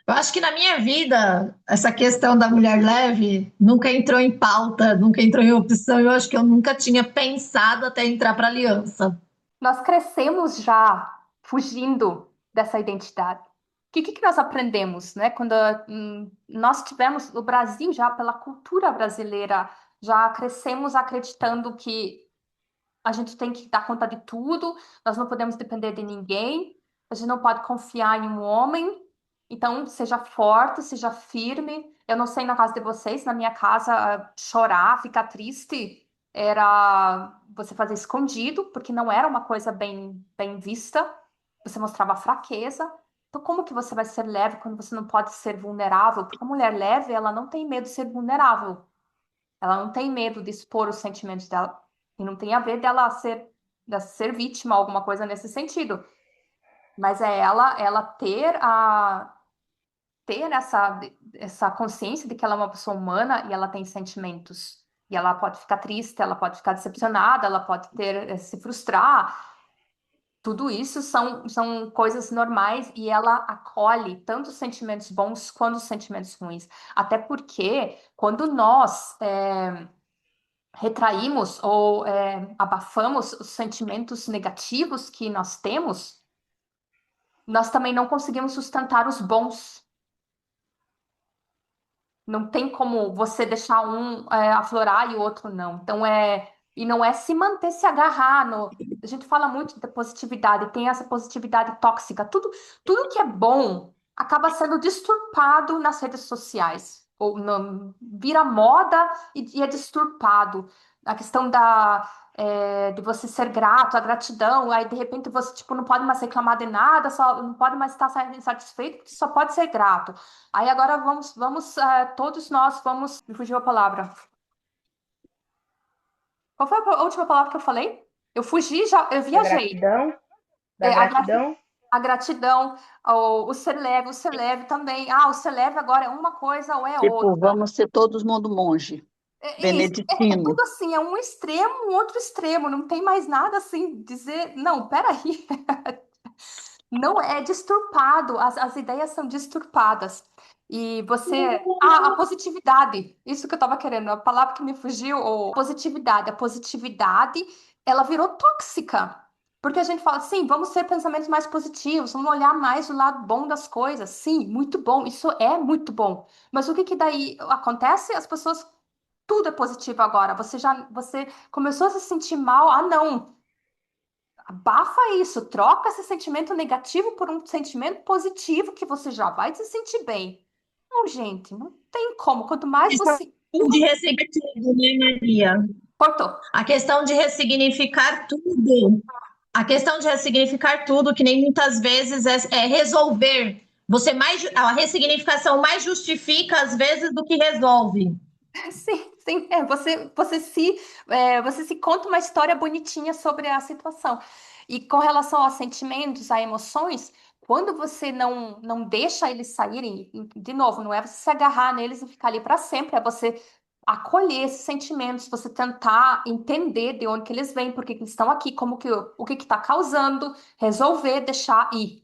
Eu acho que na minha vida, essa questão da mulher leve nunca entrou em pauta, nunca entrou em opção. Eu acho que eu nunca tinha pensado até entrar para a aliança. Nós crescemos já fugindo dessa identidade. Que nós aprendemos, né? Quando nós tivemos o Brasil já pela cultura brasileira, já crescemos acreditando que a gente tem que dar conta de tudo, nós não podemos depender de ninguém, a gente não pode confiar em um homem. Então, seja forte, seja firme. Eu não sei na casa de vocês, na minha casa, chorar, ficar triste, era você fazer escondido, porque não era uma coisa bem vista. Você mostrava fraqueza. Então, como que você vai ser leve quando você não pode ser vulnerável? Porque a mulher leve, ela não tem medo de ser vulnerável. Ela não tem medo de expor os sentimentos dela. E não tem a ver de ser vítima, alguma coisa nesse sentido. Mas é ela ter essa consciência de que ela é uma pessoa humana e ela tem sentimentos. E ela pode ficar triste, ela pode ficar decepcionada, ela pode se frustrar. Tudo isso são coisas normais e ela acolhe tanto os sentimentos bons quanto os sentimentos ruins. Até porque quando nós retraímos ou abafamos os sentimentos negativos que nós temos, nós também não conseguimos sustentar os bons. Não tem como você deixar um aflorar e o outro não. Então e não é se manter, se agarrar no. A gente fala muito da positividade, tem essa positividade tóxica. Tudo que é bom acaba sendo disturpado nas redes sociais. Ou vira moda e é disturpado. A questão de você ser grato, a gratidão, aí de repente você tipo, não pode mais reclamar de nada, só não pode mais estar insatisfeito, porque só pode ser grato. Aí agora todos nós vamos. Me fugiu a palavra. Qual foi a última palavra que eu falei? Eu fugi já, eu Da viajei. gratidão, da É, gratidão. a gratidão, o ser leve também. O ser leve agora é uma coisa ou é Tipo, outra. vamos ser todos mundo monge, Isso, é beneditino. tudo assim, é um extremo, um outro extremo, não tem mais nada assim, dizer, não, peraí, não é disturpado, as ideias são disturpadas. E você. A positividade, isso que eu estava querendo, a palavra que me fugiu, positividade. A positividade, ela virou tóxica. Porque a gente fala, sim, vamos ter pensamentos mais positivos, vamos olhar mais o lado bom das coisas. Sim, muito bom, isso é muito bom. Mas o que que daí acontece? As pessoas, tudo é positivo agora. Você começou a se sentir mal, não. Abafa isso, troca esse sentimento negativo por um sentimento positivo que você já vai se sentir bem. Não, gente, não tem como. Quanto mais Questão você. de ressignificar tudo, né, Maria? Cortou. A questão de ressignificar tudo. A questão de ressignificar tudo, que nem muitas vezes é resolver. A ressignificação mais justifica às vezes do que resolve. Sim, sim. Você se conta uma história bonitinha sobre a situação. E com relação aos sentimentos, a emoções, quando você não deixa eles saírem, de novo, não é você se agarrar neles e ficar ali para sempre, é você acolher esses sentimentos, você tentar entender de onde que eles vêm, por que que eles estão aqui, o que está causando, resolver, deixar ir.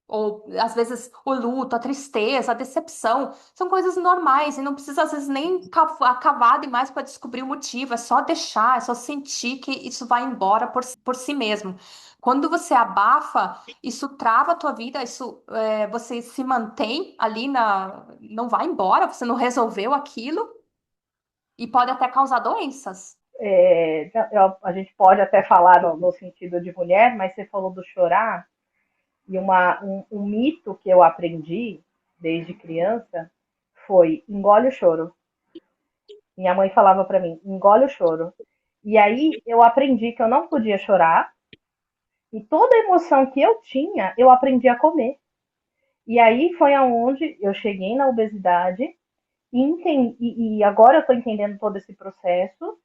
Ou às vezes o luto, a tristeza, a decepção, são coisas normais e não precisa às vezes nem cavar demais para descobrir o motivo, é só deixar, é só sentir que isso vai embora por si mesmo. Quando você abafa, isso trava a tua vida, você se mantém ali não vai embora, você não resolveu aquilo e pode até causar doenças. A gente pode até falar no sentido de mulher, mas você falou do chorar, e um mito que eu aprendi desde criança foi: engole o choro. Minha mãe falava para mim: engole o choro. E aí eu aprendi que eu não podia chorar, e toda a emoção que eu tinha, eu aprendi a comer. E aí foi aonde eu cheguei na obesidade e agora eu estou entendendo todo esse processo.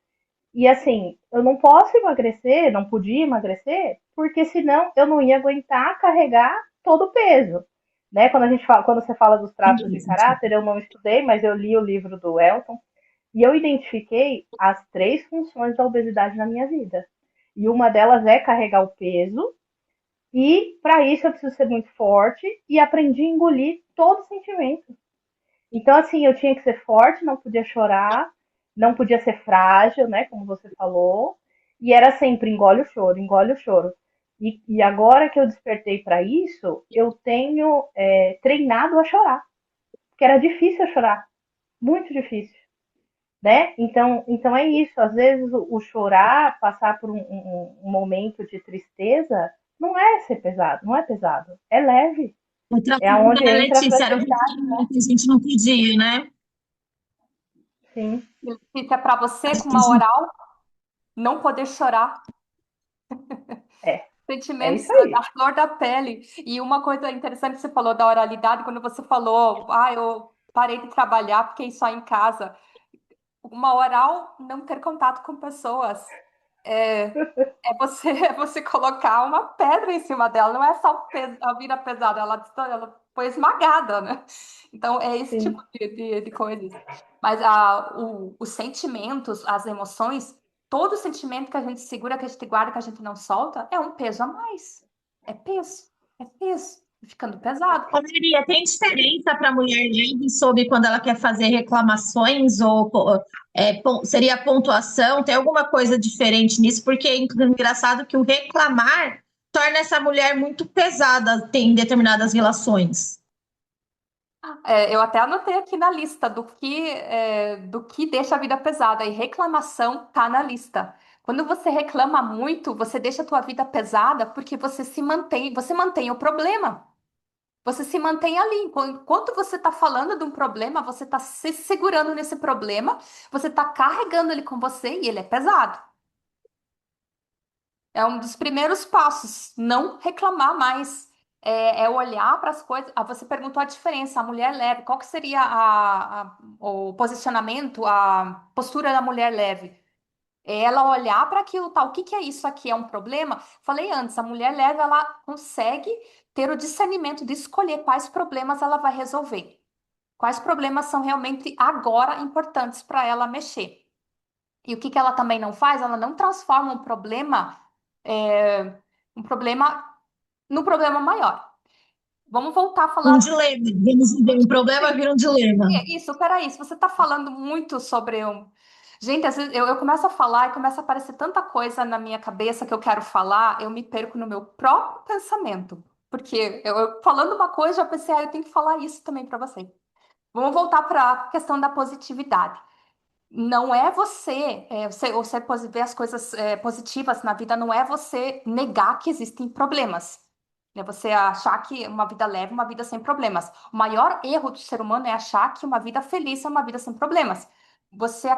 E assim, eu não posso emagrecer, não podia emagrecer, porque senão eu não ia aguentar carregar todo o peso. Né? Quando você fala dos traços de caráter, eu não estudei, mas eu li o livro do Elton e eu identifiquei as 3 funções da obesidade na minha vida. E uma delas é carregar o peso, e para isso eu preciso ser muito forte e aprendi a engolir todo sentimento. Então, assim, eu tinha que ser forte, não podia chorar, não podia ser frágil, né? Como você falou. E era sempre engole o choro, engole o choro. E agora que eu despertei para isso, eu tenho treinado a chorar. Porque era difícil eu chorar, muito difícil, né? Então é isso. Às vezes o chorar, passar por um momento de tristeza, não é ser pesado, não é pesado, é leve. Outra É coisa, aonde né, entra a Letícia, era o fragilidade, né? ressignificar que a gente não podia, né? Sim, Se é para você, Acho com que a uma gente oral, não poder chorar. é. É Sentimentos isso à aí. flor da pele. E uma coisa interessante que você falou da oralidade, quando você falou, eu parei de trabalhar, fiquei só em casa. Uma oral, não ter contato com pessoas. É você colocar uma pedra em cima dela, não é só a vida pesada, ela foi esmagada, né? Então, é esse tipo Sim. de coisas. Mas os sentimentos, as emoções, todo sentimento que a gente segura, que a gente guarda, que a gente não solta, é um peso a mais. É peso, é peso, ficando pesado. Ô, Maria, tem diferença para a mulher livre sobre quando ela quer fazer reclamações ou seria pontuação? Tem alguma coisa diferente nisso? Porque é engraçado que o reclamar torna essa mulher muito pesada em determinadas relações. Eu até anotei aqui na lista do que deixa a vida pesada, e reclamação tá na lista. Quando você reclama muito, você deixa a tua vida pesada porque você mantém o problema. Você se mantém ali. Enquanto você está falando de um problema, você está se segurando nesse problema, você está carregando ele com você e ele é pesado. É um dos primeiros passos, não reclamar mais. É olhar para as coisas. Você perguntou a diferença, a mulher leve. Qual que seria o posicionamento, a postura da mulher leve? É ela olhar para aquilo, tá? O que que é isso aqui? É um problema? Falei antes, a mulher leve, ela consegue ter o discernimento de escolher quais problemas ela vai resolver. Quais problemas são realmente agora importantes para ela mexer. E o que que ela também não faz? Ela não transforma é, um problema num problema maior. Vamos voltar a Um falar. dilema, vamos dizer, um problema vira um dilema. Isso, peraí, se você está falando muito sobre um. Gente, às vezes eu começo a falar e começa a aparecer tanta coisa na minha cabeça que eu quero falar, eu me perco no meu próprio pensamento. Porque eu falando uma coisa, já pensei, eu tenho que falar isso também para você. Vamos voltar para a questão da positividade. Não é você ver as coisas positivas na vida, não é você negar que existem problemas. É você achar que uma vida leve é uma vida sem problemas. O maior erro do ser humano é achar que uma vida feliz é uma vida sem problemas. Você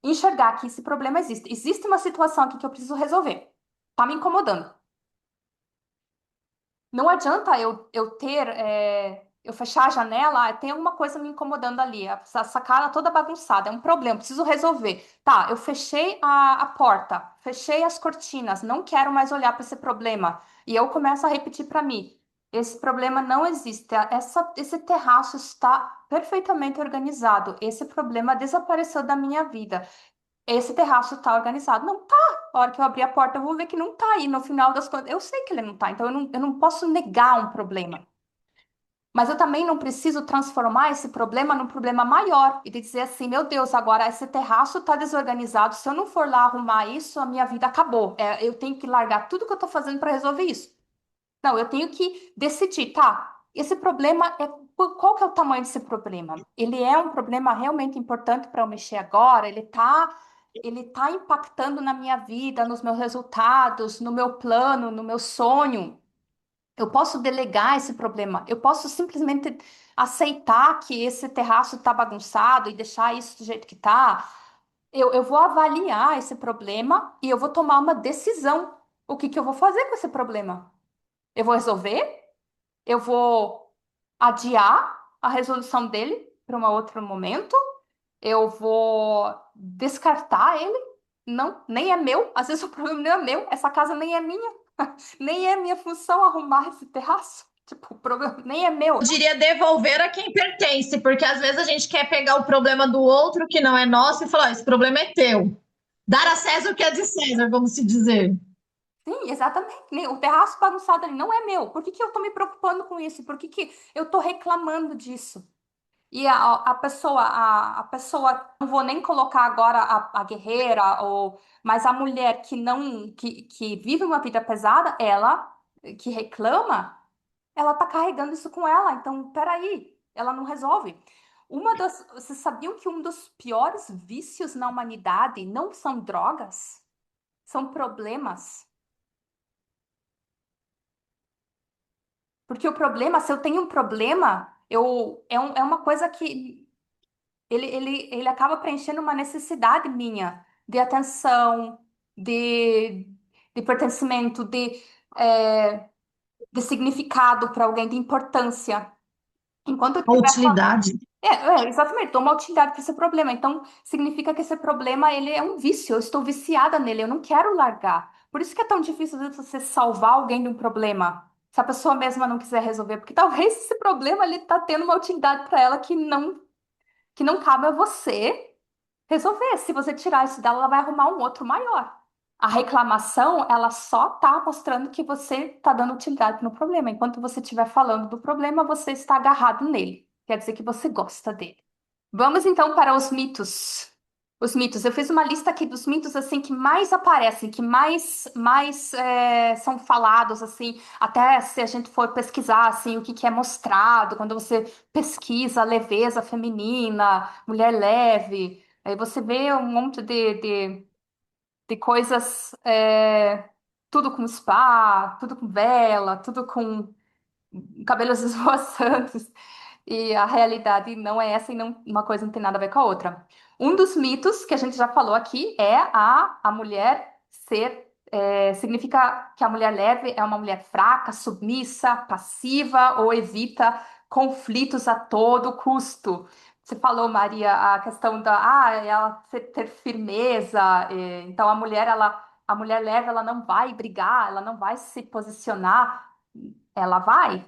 enxergar que esse problema existe. Existe uma situação aqui que eu preciso resolver. Tá me incomodando. Não adianta eu fechar a janela, tem alguma coisa me incomodando ali, essa sacada toda bagunçada, é um problema, preciso resolver. Tá, eu fechei a porta, fechei as cortinas, não quero mais olhar para esse problema. E eu começo a repetir para mim: esse problema não existe, esse terraço está perfeitamente organizado, esse problema desapareceu da minha vida. Esse terraço está organizado. Não tá. A hora que eu abrir a porta, eu vou ver que não tá. E no final das contas, eu sei que ele não tá. Então, eu não posso negar um problema. Mas eu também não preciso transformar esse problema num problema maior e de dizer assim, meu Deus, agora esse terraço está desorganizado. Se eu não for lá arrumar isso, a minha vida acabou. Eu tenho que largar tudo que eu estou fazendo para resolver isso. Não, eu tenho que decidir, tá? Esse problema é. Qual que é o tamanho desse problema? Ele é um problema realmente importante para eu mexer agora? Ele tá impactando na minha vida, nos meus resultados, no meu plano, no meu sonho. Eu posso delegar esse problema. Eu posso simplesmente aceitar que esse terraço está bagunçado e deixar isso do jeito que está. Eu vou avaliar esse problema e eu vou tomar uma decisão. O que que eu vou fazer com esse problema? Eu vou resolver? Eu vou adiar a resolução dele para um outro momento? Eu vou descartar ele? Não, nem é meu. Às vezes o problema não é meu. Essa casa nem é minha. Nem é minha função arrumar esse terraço. Tipo, o problema nem é meu. Eu diria devolver a quem pertence, porque às vezes a gente quer pegar o problema do outro que não é nosso e falar: "Ó, esse problema é teu. Dar a César o que é de César, vamos se dizer." Sim, exatamente. O terraço bagunçado ali não é meu. Por que que eu tô me preocupando com isso? Por que que eu tô reclamando disso? E a pessoa, não vou nem colocar agora a guerreira, mas a mulher que vive uma vida pesada, ela que reclama, ela tá carregando isso com ela. Então, peraí, ela não resolve. Vocês sabiam que um dos piores vícios na humanidade não são drogas? São problemas. Porque o problema, se eu tenho um problema, é uma coisa que ele acaba preenchendo uma necessidade minha de atenção, de, de pertencimento, é, de significado para alguém, de importância. Enquanto eu A tiver utilidade. Exatamente, dou uma utilidade para esse problema. Então, significa que esse problema, ele é um vício, eu estou viciada nele, eu não quero largar. Por isso que é tão difícil, às vezes, você salvar alguém de um problema, se a pessoa mesma não quiser resolver, porque talvez esse problema, ele está tendo uma utilidade para ela que não cabe a você resolver. Se você tirar isso dela, ela vai arrumar um outro maior. A reclamação, ela só está mostrando que você está dando utilidade no problema. Enquanto você estiver falando do problema, você está agarrado nele. Quer dizer que você gosta dele. Vamos então para os mitos. Os mitos. Eu fiz uma lista aqui dos mitos assim que mais aparecem, que mais são falados assim. Até se a gente for pesquisar assim o que que é mostrado quando você pesquisa leveza feminina, mulher leve, aí você vê um monte de coisas, tudo com spa, tudo com vela, tudo com cabelos esvoaçantes. E a realidade não é essa e não, uma coisa não tem nada a ver com a outra. Um dos mitos que a gente já falou aqui é a mulher ser. Significa que a mulher leve é uma mulher fraca, submissa, passiva ou evita conflitos a todo custo. Você falou, Maria, a questão da ela ter firmeza. Então a mulher leve, ela não vai brigar, ela não vai se posicionar. Ela vai.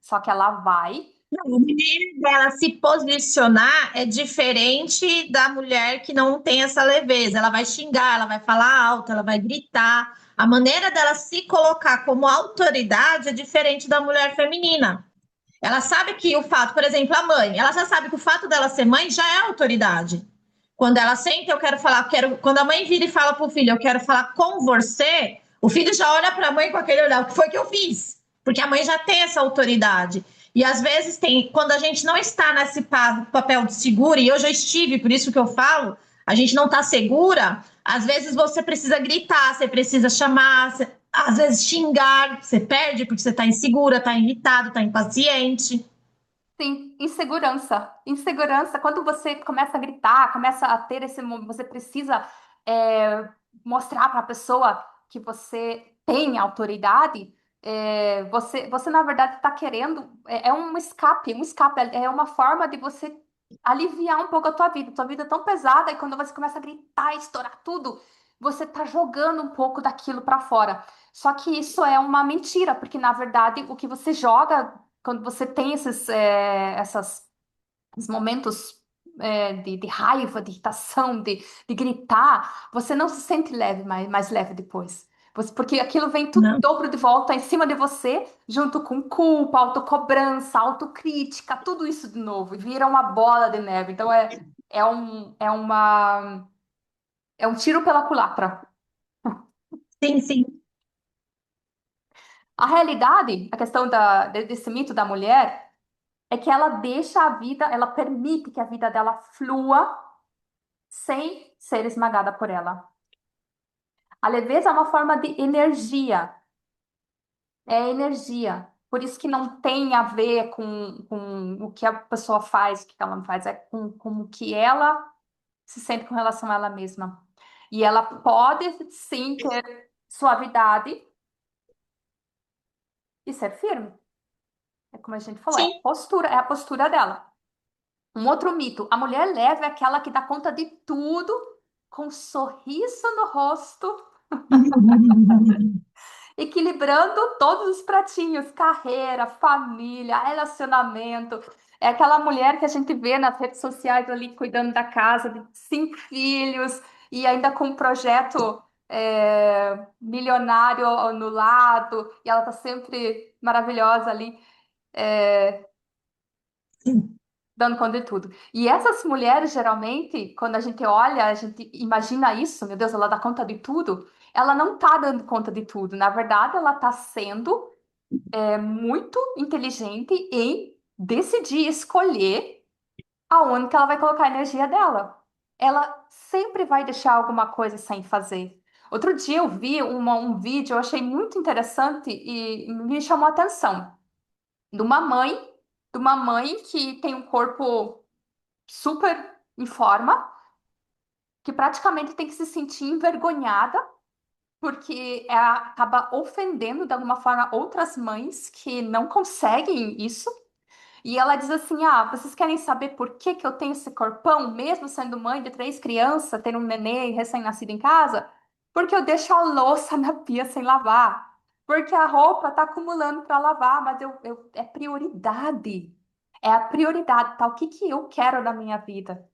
Só que ela vai. O menino dela se posicionar é diferente da mulher que não tem essa leveza. Ela vai xingar, ela vai falar alto, ela vai gritar. A maneira dela se colocar como autoridade é diferente da mulher feminina. Ela sabe que o fato, por exemplo, a mãe, ela já sabe que o fato dela ser mãe já é autoridade. Quando ela senta, eu quero falar, quando a mãe vira e fala para o filho, eu quero falar com você, o filho já olha para a mãe com aquele olhar, o que foi que eu fiz? Porque a mãe já tem essa autoridade. E às vezes tem, quando a gente não está nesse papel de segura, e eu já estive, por isso que eu falo, a gente não está segura, às vezes você precisa gritar, você precisa chamar, às vezes xingar, você perde porque você está insegura, está irritado, está impaciente. Sim, insegurança. Insegurança, quando você começa a gritar, começa a ter esse momento, você precisa mostrar para a pessoa que você tem autoridade. Você na verdade está querendo, é um escape, é uma forma de você aliviar um pouco a tua vida. Tua vida é tão pesada e quando você começa a gritar e estourar tudo, você está jogando um pouco daquilo para fora. Só que isso é uma mentira, porque na verdade o que você joga quando você tem esses momentos de raiva, de irritação, de gritar, você não se sente leve, mais leve depois. Porque aquilo vem tudo em Não. dobro de volta em cima de você, junto com culpa, autocobrança, autocrítica, tudo isso de novo, e vira uma bola de neve. Então é um tiro pela culatra. Sim, sim. A realidade, a questão desse mito da mulher, é que ela deixa a vida, ela permite que a vida dela flua sem ser esmagada por ela. A leveza é uma forma de energia, é energia. Por isso que não tem a ver com o que a pessoa faz, o que ela não faz, é com o que ela se sente com relação a ela mesma. E ela pode sim ter suavidade e ser firme. É como a gente falou, Sim. é a postura dela. Um outro mito, a mulher leve é aquela que dá conta de tudo com um sorriso no rosto, equilibrando todos os pratinhos, carreira, família, relacionamento. É aquela mulher que a gente vê nas redes sociais ali cuidando da casa, de 5 filhos, e ainda com um projeto milionário no lado, e ela tá sempre maravilhosa ali. é, Sim. Dando conta de tudo. E essas mulheres, geralmente, quando a gente olha, a gente imagina isso, meu Deus, ela dá conta de tudo. Ela não tá dando conta de tudo. Na verdade, ela tá sendo muito inteligente em decidir escolher aonde que ela vai colocar a energia dela. Ela sempre vai deixar alguma coisa sem fazer. Outro dia eu vi um vídeo, eu achei muito interessante e me chamou a atenção. De uma mãe, de uma mãe que tem um corpo super em forma, que praticamente tem que se sentir envergonhada, porque acaba ofendendo de alguma forma outras mães que não conseguem isso. E ela diz assim: ah, vocês querem saber por que que eu tenho esse corpão, mesmo sendo mãe de 3 crianças, tendo um nenê recém-nascido em casa? Porque eu deixo a louça na pia sem lavar. Porque a roupa tá acumulando para lavar, mas é prioridade. É a prioridade, tá? O que que eu quero na minha vida?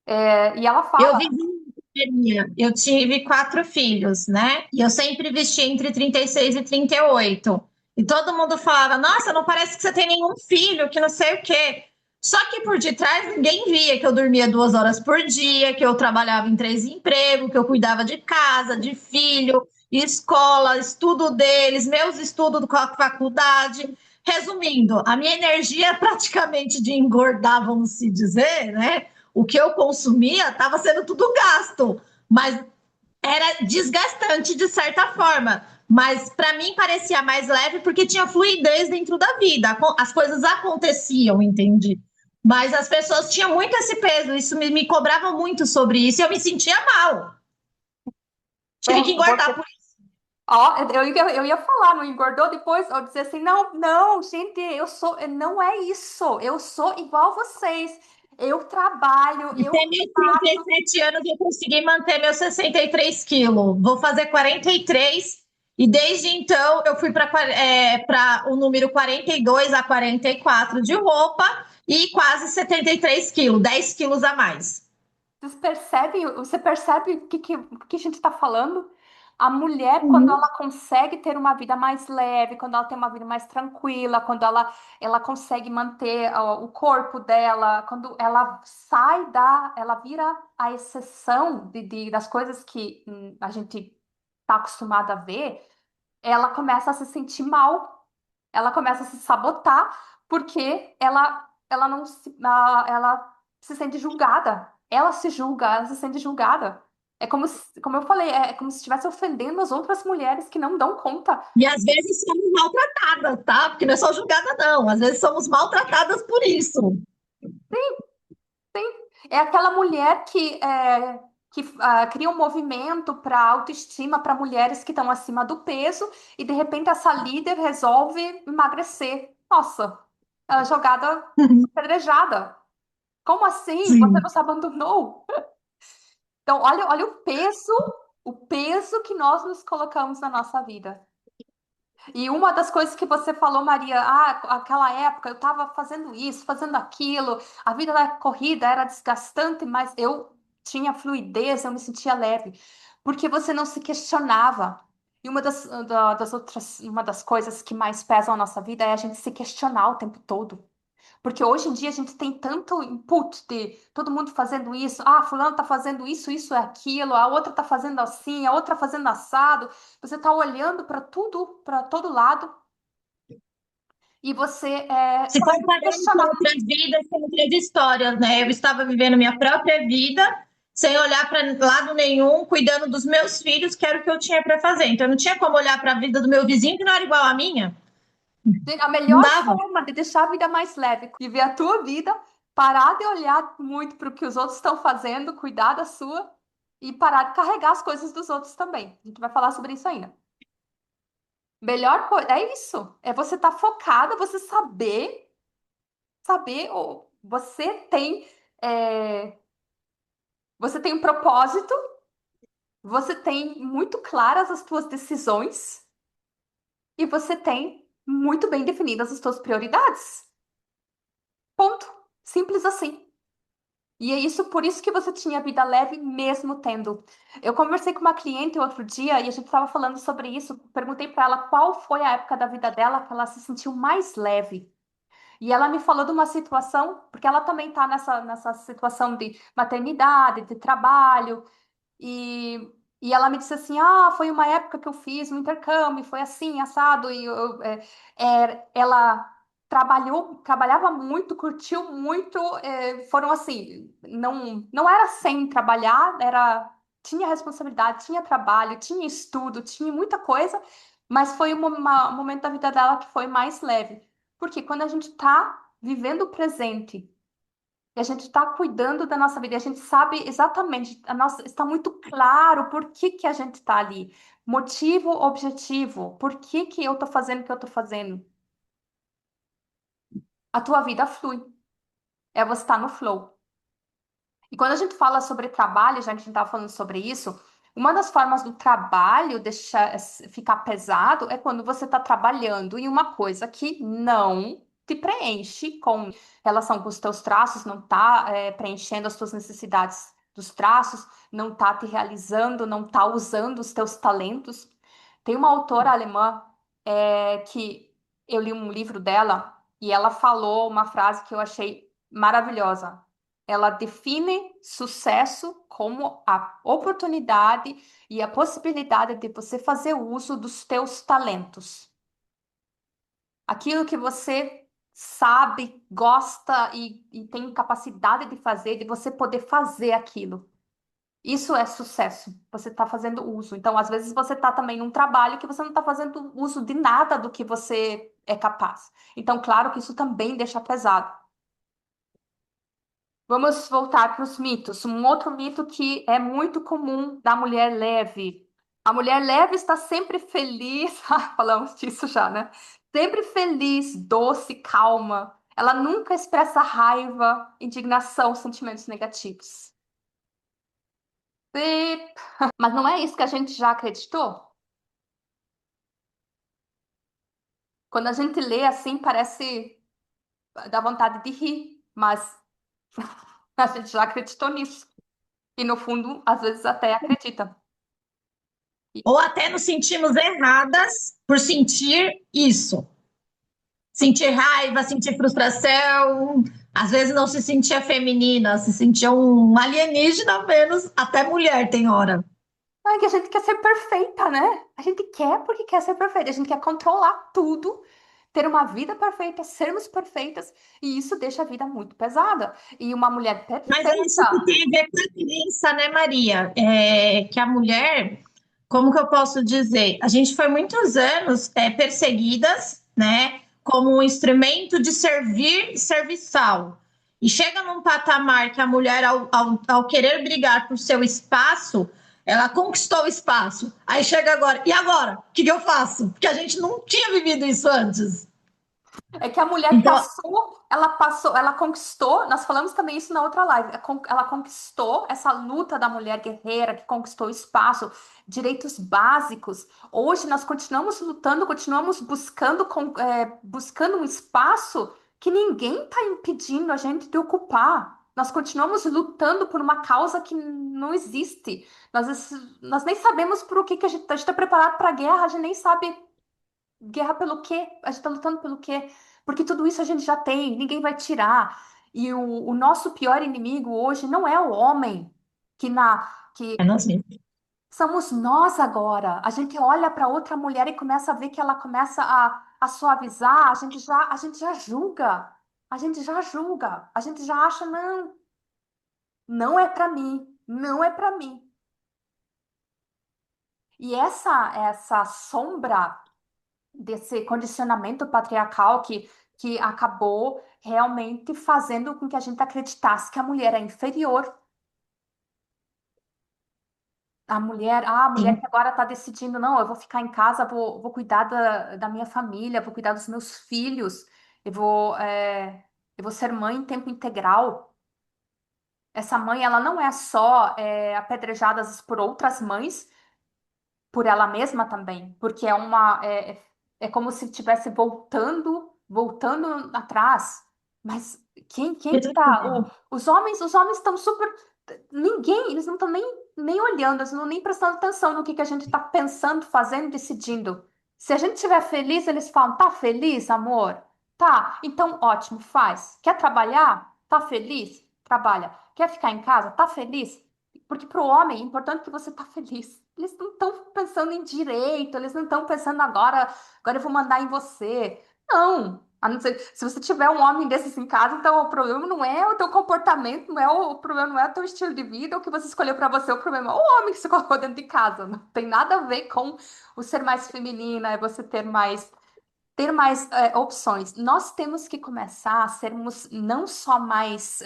E ela Eu fala. vivi uma periferia. Eu tive 4 filhos, né? E eu sempre vesti entre 36 e 38. E todo mundo falava: Nossa, não parece que você tem nenhum filho, que não sei o quê. Só que por detrás ninguém via que eu dormia 2 horas por dia, que eu trabalhava em 3 empregos, que eu cuidava de casa, de filho, escola, estudo deles, meus estudos com a faculdade. Resumindo, a minha energia praticamente de engordar, vamos se dizer, né? O que eu consumia estava sendo tudo gasto, mas era desgastante de certa forma. Mas para mim parecia mais leve porque tinha fluidez dentro da vida, as coisas aconteciam, entende? Mas as pessoas tinham muito esse peso, isso me cobrava muito sobre isso e eu me sentia mal. Tive que engordar Você por Ó, eu ia falar, não engordou depois? Eu dizer assim, não, não, gente, não é isso. Eu sou igual vocês. Eu trabalho, isso. eu Até meus faço. 37 anos eu consegui manter meus 63 quilos. Vou fazer 43 e desde então eu fui para o número 42 a 44 de roupa e quase 73 quilos, 10 quilos a mais. Vocês percebem? Você percebe o que a gente está falando? A mulher, quando Uhum. ela consegue ter uma vida mais leve, quando ela tem uma vida mais tranquila, quando ela consegue manter o corpo dela, quando ela ela vira a exceção das coisas que a gente está acostumada a ver, ela começa a se sentir mal, ela começa a se sabotar, porque ela não se, ela se sente julgada. Ela se julga, ela se sente julgada. É como eu falei, é como se estivesse ofendendo as outras mulheres que não dão conta. E às vezes somos maltratadas, tá? Porque não é só julgada, não. Às vezes somos maltratadas por isso. É aquela mulher que cria um movimento para autoestima para mulheres que estão acima do peso e de repente essa líder resolve emagrecer. Nossa, ela é jogada, apedrejada. Como assim? Você Sim. nos abandonou? Então, olha o peso que nós nos colocamos na nossa vida. E uma das coisas que você falou, Maria, aquela época eu estava fazendo isso, fazendo aquilo, a vida era corrida, era desgastante, mas eu tinha fluidez, eu me sentia leve, porque você não se questionava. E uma das coisas que mais pesam a nossa vida é a gente se questionar o tempo todo. Porque hoje em dia a gente tem tanto input de todo mundo fazendo isso, fulano tá fazendo isso, isso é aquilo, a outra tá fazendo assim, a outra fazendo assado. Você tá olhando para tudo, para todo lado, e você Se começa a se comparando com questionar. outras vidas, com outras histórias, né? Eu estava vivendo minha própria vida, sem olhar para lado nenhum, cuidando dos meus filhos, que era o que eu tinha para fazer. Então, eu não tinha como olhar para a vida do meu vizinho, que não era igual à minha. A Não melhor dava. forma de deixar a vida mais leve, viver a tua vida, parar de olhar muito para o que os outros estão fazendo, cuidar da sua e parar de carregar as coisas dos outros também. A gente vai falar sobre isso ainda. Melhor coisa, é isso. É você estar focada, você saber, ou é, você tem um propósito, você tem muito claras as tuas decisões e você tem muito bem definidas as tuas prioridades. Ponto. Simples assim. E é isso, por isso que você tinha vida leve mesmo tendo. Eu conversei com uma cliente outro dia e a gente estava falando sobre isso. Perguntei para ela qual foi a época da vida dela que ela se sentiu mais leve. E ela me falou de uma situação, porque ela também está nessa situação de maternidade, de trabalho, e ela me disse assim: foi uma época que eu fiz um intercâmbio, foi assim, assado, e ela trabalhava muito, curtiu muito, foram assim, não era sem trabalhar, tinha responsabilidade, tinha trabalho, tinha estudo, tinha muita coisa, mas foi um momento da vida dela que foi mais leve. Porque quando a gente está vivendo o presente e a gente está cuidando da nossa vida, e a gente sabe exatamente, está muito claro por que que a gente está ali. Motivo, objetivo, por que que eu estou fazendo o que eu estou fazendo. a tua vida flui. É você estar no flow. E quando a gente fala sobre trabalho, já que a gente estava falando sobre isso, uma das formas do trabalho deixar ficar pesado é quando você está trabalhando em uma coisa que não te preenche com relação com os teus traços, não está preenchendo as tuas necessidades dos traços, não está te realizando, não está usando os teus talentos. Tem uma autora alemã que eu li um livro dela e ela falou uma frase que eu achei maravilhosa. Ela define sucesso como a oportunidade e a possibilidade de você fazer uso dos teus talentos. Aquilo que você sabe, gosta e tem capacidade de fazer, de você poder fazer aquilo. Isso é sucesso. Você está fazendo uso. Então, às vezes, você está também num trabalho que você não está fazendo uso de nada do que você é capaz. Então, claro que isso também deixa pesado. Vamos voltar para os mitos. Um outro mito que é muito comum da mulher leve. A mulher leve está sempre feliz. Falamos disso já, né? Sempre feliz, doce, calma. Ela nunca expressa raiva, indignação, sentimentos negativos. E... Mas não é isso que a gente já acreditou? Quando a gente lê assim, parece dar vontade de rir, mas a gente já acreditou nisso. E no fundo, às vezes até acredita. Ou até nos sentimos erradas por sentir isso. Sentir raiva, sentir frustração, às vezes não se sentia feminina, se sentia um alienígena menos, até mulher tem hora. É que a gente quer ser perfeita, né? A gente quer porque quer ser perfeita. A gente quer controlar tudo, ter uma vida perfeita, sermos perfeitas. E isso deixa a vida muito pesada. E uma mulher Mas é isso que perfeita. tem a ver com a crença, né, Maria? Que a mulher, como que eu posso dizer? A gente foi muitos anos perseguidas, né, como um instrumento de servir serviçal. E chega num patamar que a mulher, ao querer brigar por seu espaço, ela conquistou o espaço. Aí chega agora, e agora? O que eu faço? Porque a gente não tinha vivido isso antes. É que a mulher Então, passou, ela conquistou. Nós falamos também isso na outra live. Ela conquistou essa luta da mulher guerreira que conquistou espaço, direitos básicos. Hoje nós continuamos lutando, continuamos buscando, buscando um espaço que ninguém está impedindo a gente de ocupar. Nós continuamos lutando por uma causa que não existe. Nós nem sabemos por o que, que a gente está preparado para a guerra, a gente nem sabe. Guerra pelo quê? A gente tá lutando pelo quê? Porque tudo isso a gente já tem, ninguém vai tirar. E o nosso pior inimigo hoje não é o homem, que é nós mesmos. somos nós agora. A gente olha para outra mulher e começa a ver que ela começa a suavizar, a gente já julga. A gente já julga. A gente já acha, não, não é para mim, não é para mim. E essa sombra desse condicionamento patriarcal que acabou realmente fazendo com que a gente acreditasse que a mulher é inferior. A mulher Sim. que agora está decidindo, não, eu vou ficar em casa, vou cuidar da minha família, vou cuidar dos meus filhos, eu vou ser mãe em tempo integral. Essa mãe, ela não é só apedrejada às vezes, por outras mães, por ela mesma também, porque é como se estivesse voltando atrás. Mas quem que tá? Os homens estão super. Ninguém, eles não estão nem olhando, eles não estão nem prestando atenção no que a gente está pensando, fazendo, decidindo. Se a gente estiver feliz, eles falam: tá feliz, amor? Tá, então ótimo, faz. Quer trabalhar? Tá feliz? Trabalha. Quer ficar em casa? Tá feliz? Porque para o homem é importante que você tá feliz. Eles não estão pensando em direito, eles não estão pensando agora eu vou mandar em você. Não. A não ser, se você tiver um homem desses em casa, então o problema não é o teu comportamento, o problema não é o teu estilo de vida, o que você escolheu para você, o problema é o homem que se colocou dentro de casa. Não tem nada a ver com o ser mais feminina, é você ter mais opções. Nós temos que começar a sermos não só mais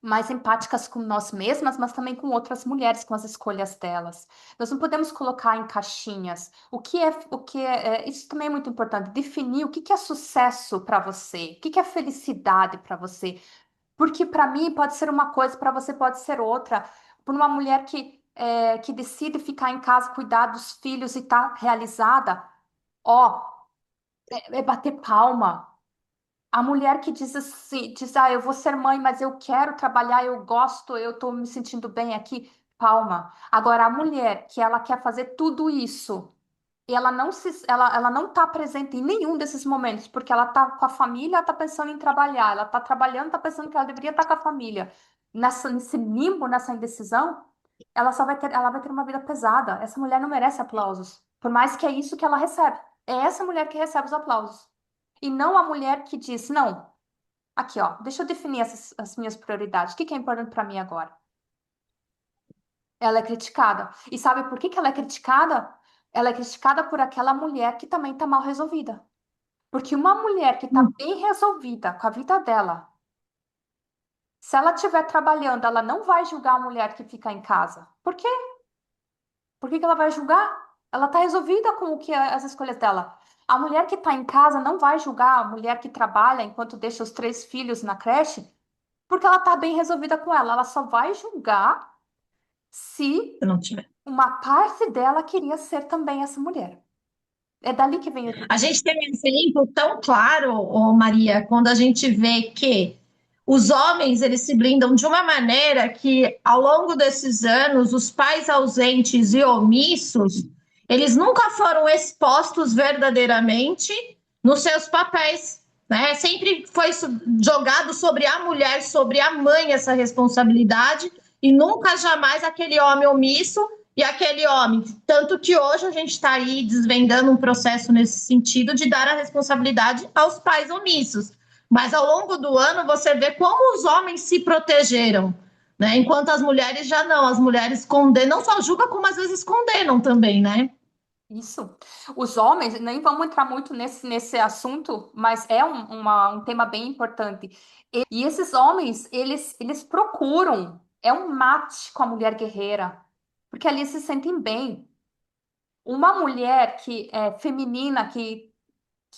mais empáticas com nós mesmas, mas também com outras mulheres, com as escolhas delas. Nós não podemos colocar em caixinhas. Isso também é muito importante, definir o que que é sucesso para você, o que que é felicidade para você. Porque para mim pode ser uma coisa, para você pode ser outra. Por uma mulher que decide ficar em casa, cuidar dos filhos e tá realizada, ó, é bater palma. A mulher que diz assim, diz, eu vou ser mãe, mas eu quero trabalhar, eu gosto, eu tô me sentindo bem aqui, palma. Agora, a mulher que ela quer fazer tudo isso, e ela não tá presente em nenhum desses momentos, porque ela tá com a família, ela tá pensando em trabalhar, ela tá trabalhando, tá pensando que ela deveria estar com a família. Nesse limbo, nessa indecisão, ela vai ter uma vida pesada. Essa mulher não merece aplausos, por mais que é isso que ela recebe. É essa mulher que recebe os aplausos. E não a mulher que diz, não, aqui, ó, deixa eu definir as minhas prioridades. O que que é importante para mim agora? Ela é criticada. E sabe por que que ela é criticada? Ela é criticada por aquela mulher que também está mal resolvida. Porque uma mulher que está bem resolvida com a vida dela, se ela estiver trabalhando, ela não vai julgar a mulher que fica em casa. Por quê? Por que que ela vai julgar? Ela está resolvida com o que as escolhas dela. A mulher que está em casa não vai julgar a mulher que trabalha enquanto deixa os 3 filhos na creche, porque ela está bem resolvida com ela. Ela só vai julgar se Se não tiver. uma parte dela queria ser também essa mulher. É dali que vem o A julgamento. gente tem um exemplo tão claro, ô Maria, quando a gente vê que os homens eles se blindam de uma maneira que, ao longo desses anos, os pais ausentes e omissos, eles nunca foram expostos verdadeiramente nos seus papéis, né? Sempre foi jogado sobre a mulher, sobre a mãe essa responsabilidade e nunca jamais aquele homem omisso e aquele homem. Tanto que hoje a gente está aí desvendando um processo nesse sentido de dar a responsabilidade aos pais omissos. Mas ao longo do ano você vê como os homens se protegeram, né? Enquanto as mulheres já não, as mulheres condenam, não só julgam, como às vezes condenam também, né? Isso. Os homens, nem vamos entrar muito nesse assunto, mas é um tema bem importante. E esses homens, eles procuram, é um mate com a mulher guerreira, porque ali se sentem bem. Uma mulher que é feminina, que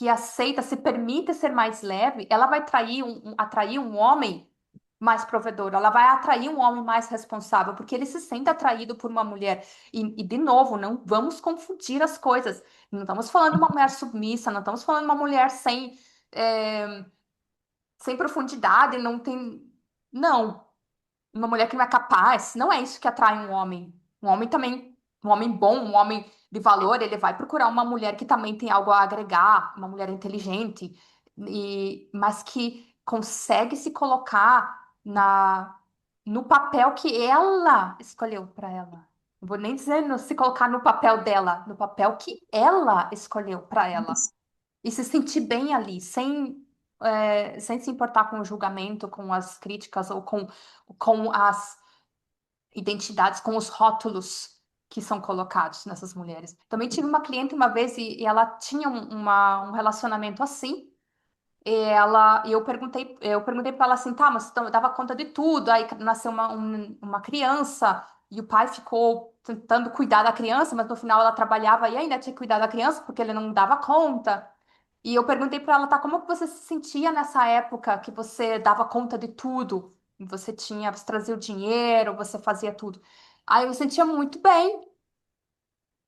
aceita, se permite ser mais leve, ela vai atrair um homem mais provedor, ela vai atrair um homem mais responsável, porque ele se sente atraído por uma mulher. De novo, não vamos confundir as coisas. Não estamos falando de uma mulher submissa, não estamos falando de uma mulher sem profundidade, não tem. Não. Uma mulher que não é capaz, não é isso que atrai um homem. Um homem também, um homem bom, um homem de valor, ele vai procurar uma mulher que também tem algo a agregar, uma mulher inteligente, mas que consegue se colocar no papel que ela escolheu para ela. Não vou nem dizer se colocar no papel dela, no papel que ela escolheu para ela. E se sentir bem ali, sem se importar com o julgamento, com as críticas ou com as identidades, com os rótulos que são colocados nessas mulheres. Também tive uma cliente uma vez e ela tinha um relacionamento assim. Eu perguntei para ela assim, tá, mas tu dava conta de tudo. Aí nasceu uma criança e o pai ficou tentando cuidar da criança, mas no final ela trabalhava e ainda tinha que cuidar da criança porque ele não dava conta. E eu perguntei para ela, tá, como que você se sentia nessa época que você dava conta de tudo? Você trazia o dinheiro, você fazia tudo. Aí eu me sentia muito bem,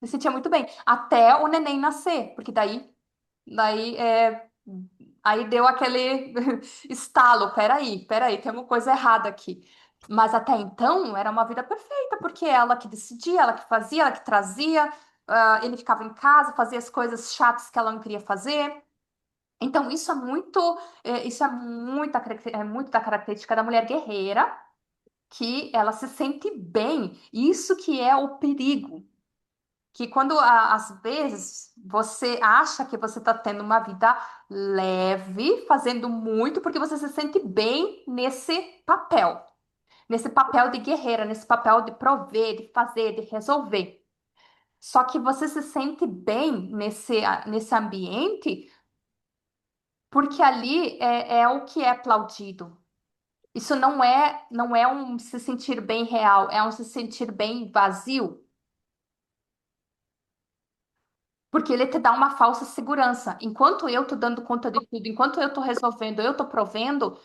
me sentia muito bem, até o neném nascer, porque daí, aí deu aquele estalo, peraí, tem uma coisa errada aqui. Mas até então era uma vida perfeita, porque ela que decidia, ela que fazia, ela que trazia, ele ficava em casa, fazia as coisas chatas que ela não queria fazer. Então, isso é muito da característica da mulher guerreira, que ela se sente bem. Isso que é o perigo. Que quando, às vezes, você acha que você está tendo uma vida leve, fazendo muito, porque você se sente bem nesse papel de guerreira, nesse papel de prover, de fazer, de resolver. Só que você se sente bem nesse ambiente porque ali é o que é aplaudido. Isso não é um se sentir bem real, é um se sentir bem vazio, porque ele te dá uma falsa segurança. Enquanto eu tô dando conta de tudo, enquanto eu tô resolvendo, eu tô provendo,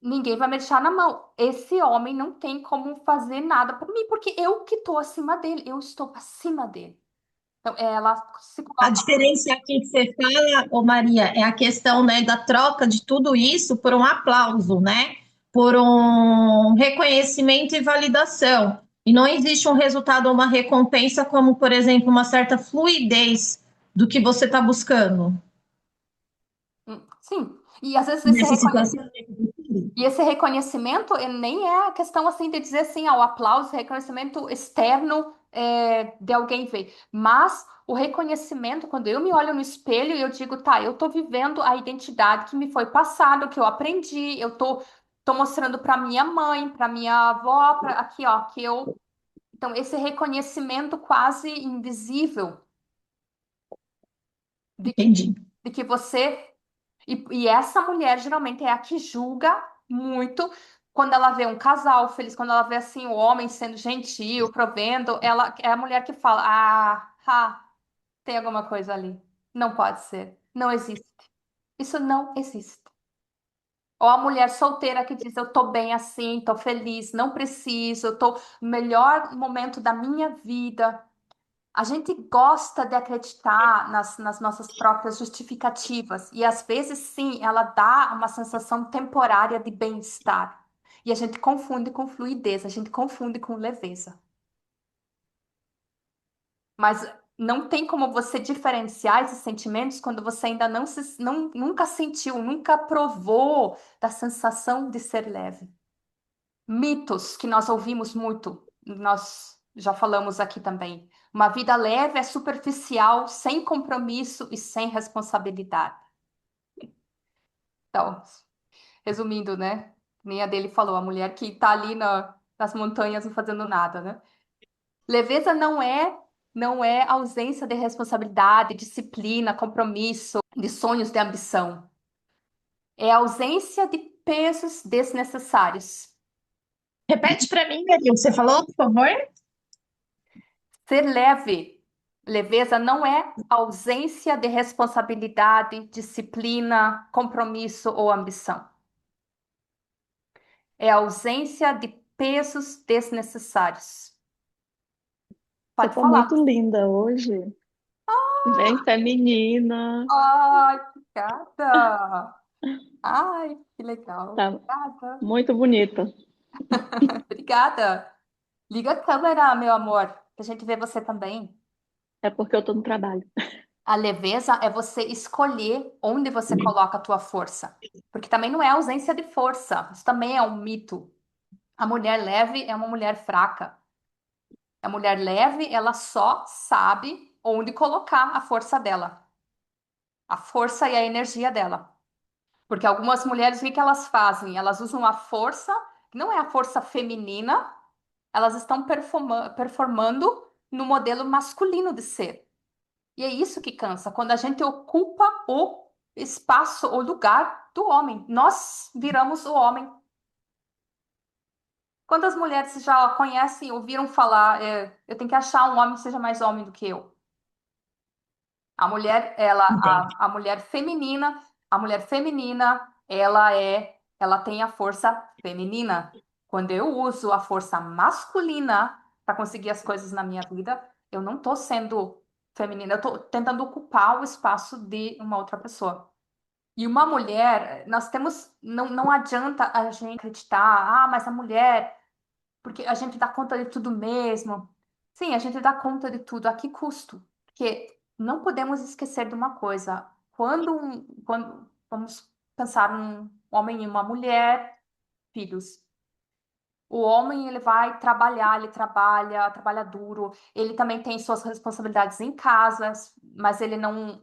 ninguém vai me deixar na mão. Esse homem não tem como fazer nada por mim, porque eu que tô acima dele, eu estou acima dele. Então, ela se A coloca. diferença aqui que você fala, ô Maria, é a questão, né, da troca de tudo isso por um aplauso, né? Por um reconhecimento e validação. E não existe um resultado ou uma recompensa como, por exemplo, uma certa fluidez do que você está buscando Sim. E às vezes nessa situação. esse reconhecimento ele nem é a questão assim de dizer assim, o aplauso, reconhecimento externo de alguém ver. Mas o reconhecimento, quando eu me olho no espelho e eu digo, tá, eu tô vivendo a identidade que me foi passada, que eu aprendi, tô mostrando para minha mãe, para minha avó, para aqui, ó, que eu. Então, esse reconhecimento quase invisível de que, Entendi. de que você. E essa mulher geralmente é a que julga muito quando ela vê um casal feliz, quando ela vê assim o homem sendo gentil, provendo, ela é a mulher que fala: tem alguma coisa ali. Não pode ser. Não existe. Isso não existe. Ou a mulher solteira que diz: eu tô bem assim, tô feliz, não preciso, eu tô no melhor momento da minha vida. A gente gosta de acreditar nas nossas próprias justificativas, e às vezes, sim, ela dá uma sensação temporária de bem-estar. E a gente confunde com fluidez, a gente confunde com leveza. Mas não tem como você diferenciar esses sentimentos quando você ainda nunca sentiu, nunca provou da sensação de ser leve. Mitos que nós ouvimos muito, nós já falamos aqui também. Uma vida leve é superficial, sem compromisso e sem responsabilidade. Então, resumindo, né? Nem a dele falou, a mulher que está ali nas montanhas não fazendo nada, né? Leveza não é ausência de responsabilidade, disciplina, compromisso, de sonhos, de ambição. É ausência de pesos desnecessários. Repete para mim, Maria, o que você falou, por favor? Ser leve, leveza não é ausência de responsabilidade, disciplina, compromisso ou ambição. É ausência de pesos desnecessários. Você Pode tá falar. muito linda hoje. Bem feminina. Ai, obrigada. Ai, que legal. Tá Obrigada. muito bonita. Obrigada. Liga a câmera, meu amor, pra gente ver você também. É porque eu tô no trabalho. A leveza é você escolher onde você coloca a tua força. Porque também não é ausência de força. Isso também é um mito. A mulher leve é uma mulher fraca. A mulher leve, ela só sabe onde colocar a força dela. A força e a energia dela. Porque algumas mulheres, o que que elas fazem? Elas usam a força, que não é a força feminina, elas estão performando no modelo masculino de ser. E é isso que cansa, quando a gente ocupa o espaço, o lugar do homem. Nós viramos o homem. Quantas mulheres já conhecem, ouviram falar, eu tenho que achar um homem que seja mais homem do que eu? A mulher, Entende? a mulher feminina, ela tem a força feminina. Quando eu uso a força masculina para conseguir as coisas na minha vida, eu não estou sendo feminina, eu estou tentando ocupar o espaço de uma outra pessoa. E uma mulher, nós temos, não adianta a gente acreditar, mas a mulher porque a gente dá conta de tudo mesmo. Sim, a gente dá conta de tudo. A que custo? Porque não podemos esquecer de uma coisa. Quando vamos pensar num homem e uma mulher, filhos. O homem, ele vai trabalhar, ele trabalha duro. Ele também tem suas responsabilidades em casa, mas ele não.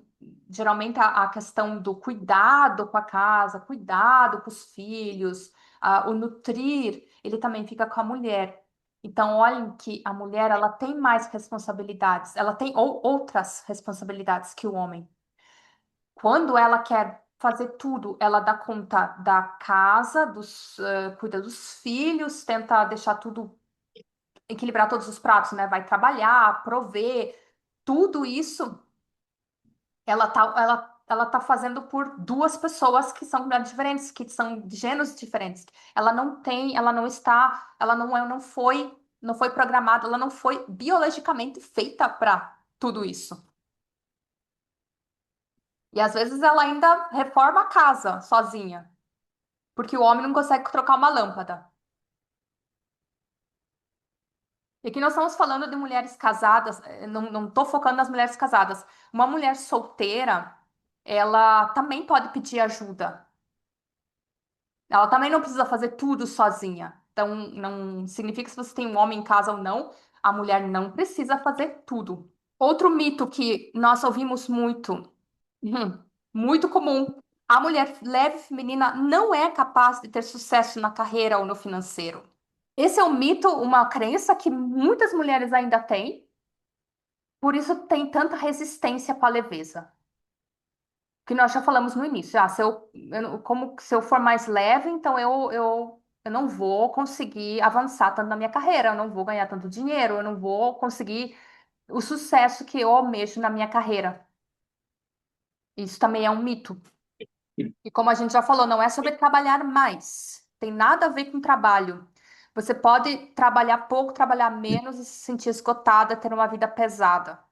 Geralmente, a questão do cuidado com a casa, cuidado com os filhos, o nutrir, ele também fica com a mulher. Então, olhem que a mulher, ela tem mais responsabilidades, ela tem outras responsabilidades que o homem. Quando ela quer fazer tudo. Ela dá conta da casa, cuida dos filhos, tenta deixar tudo, equilibrar todos os pratos, né? Vai trabalhar, prover, tudo isso ela tá fazendo por duas pessoas que são diferentes, que são de gêneros diferentes. Ela não tem, ela não está, ela não foi programada, ela não foi biologicamente feita para tudo isso. E às vezes ela ainda reforma a casa sozinha, porque o homem não consegue trocar uma lâmpada. E aqui nós estamos falando de mulheres casadas, não estou focando nas mulheres casadas. Uma mulher solteira, ela também pode pedir ajuda. Ela também não precisa fazer tudo sozinha. Então, não significa que se você tem um homem em casa ou não, a mulher não precisa fazer tudo. Outro mito que nós ouvimos muito, muito comum, a mulher leve feminina não é capaz de ter sucesso na carreira ou no financeiro. Esse é um mito, uma crença que muitas mulheres ainda têm, por isso tem tanta resistência com a leveza. Que nós já falamos no início. Ah, se eu for mais leve, então eu não vou conseguir avançar tanto na minha carreira, eu não vou ganhar tanto dinheiro, eu não vou conseguir o sucesso que eu almejo na minha carreira. Isso também é um mito. E como a gente já falou, não é sobre trabalhar mais. Tem nada a ver com trabalho. Você pode trabalhar pouco, trabalhar menos e se sentir esgotada, ter uma vida pesada.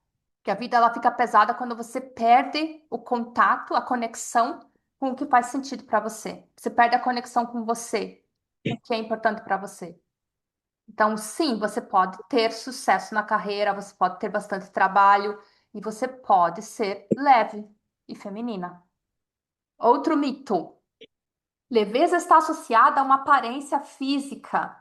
Que a vida ela fica pesada quando você perde o contato, a conexão com o que faz sentido para você. Você perde a conexão com você, o que é importante para você. Então, sim, você pode ter sucesso na carreira, você pode ter bastante trabalho e você pode ser leve e feminina. Outro mito. Leveza está associada a uma aparência física.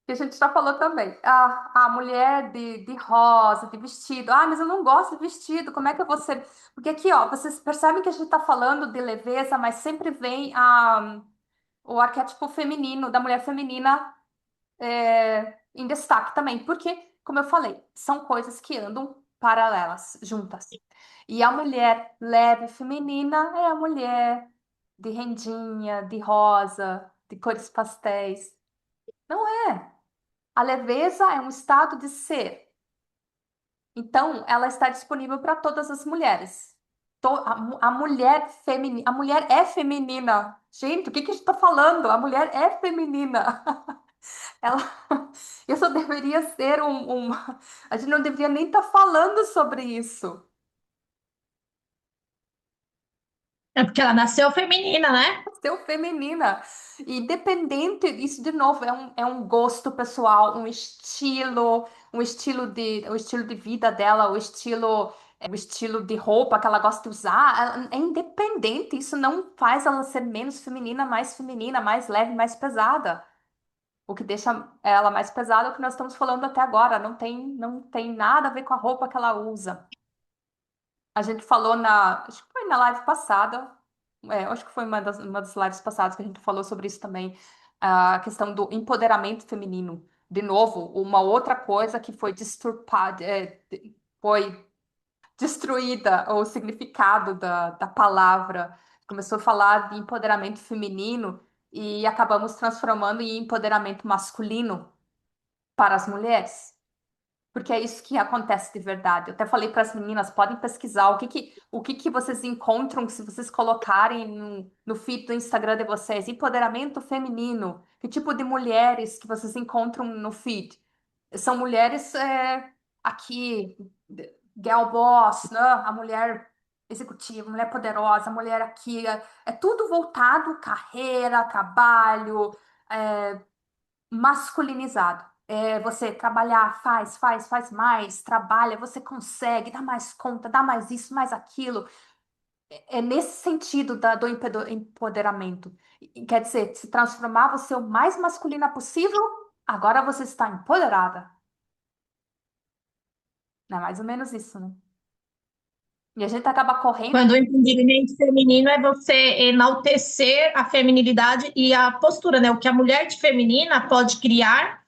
Que a gente já falou também. A mulher de rosa, de vestido. Ah, mas eu não gosto de vestido. Como é que eu vou ser? Porque aqui, ó, vocês percebem que a gente está falando de leveza, mas sempre vem o arquétipo feminino, da mulher feminina, em destaque também. Porque, como eu falei, são coisas que andam paralelas, juntas. E a mulher leve feminina é a mulher de rendinha, de rosa, de cores pastéis. Não é. A leveza é um estado de ser. Então, ela está disponível para todas as mulheres. A mulher feminina, a mulher é feminina. Gente, o que que a gente está falando? A mulher é feminina. Ela, isso deveria ser a gente não deveria nem estar falando sobre isso. É porque ela nasceu feminina, né? Ser feminina. E independente, isso de novo é um gosto pessoal, um estilo de vida dela, o estilo de roupa que ela gosta de usar, é independente. Isso não faz ela ser menos feminina, mais leve, mais pesada. O que deixa ela mais pesada é o que nós estamos falando até agora. Não tem nada a ver com a roupa que ela usa. A gente falou acho que foi na live passada, acho que foi uma das lives passadas que a gente falou sobre isso também, a questão do empoderamento feminino. De novo, uma outra coisa que foi disturpada, foi destruída, o significado da palavra. Começou a falar de empoderamento feminino e acabamos transformando em empoderamento masculino para as mulheres. Porque é isso que acontece de verdade. Eu até falei para as meninas, podem pesquisar o que que vocês encontram se vocês colocarem no feed do Instagram de vocês, empoderamento feminino. Que tipo de mulheres que vocês encontram no feed? São mulheres aqui, girl boss, né? A mulher executiva, a mulher poderosa, a mulher aqui. É tudo voltado carreira, trabalho, masculinizado. É você trabalhar, faz mais, trabalha, você consegue, dá mais conta, dá mais isso, mais aquilo. É nesse sentido do empoderamento. Quer dizer, se transformar você o mais masculina possível, agora você está empoderada. É mais ou menos isso, né? E a gente acaba correndo. Quando o empoderamento feminino é você enaltecer a feminilidade e a postura, né? O que a mulher de feminina pode criar,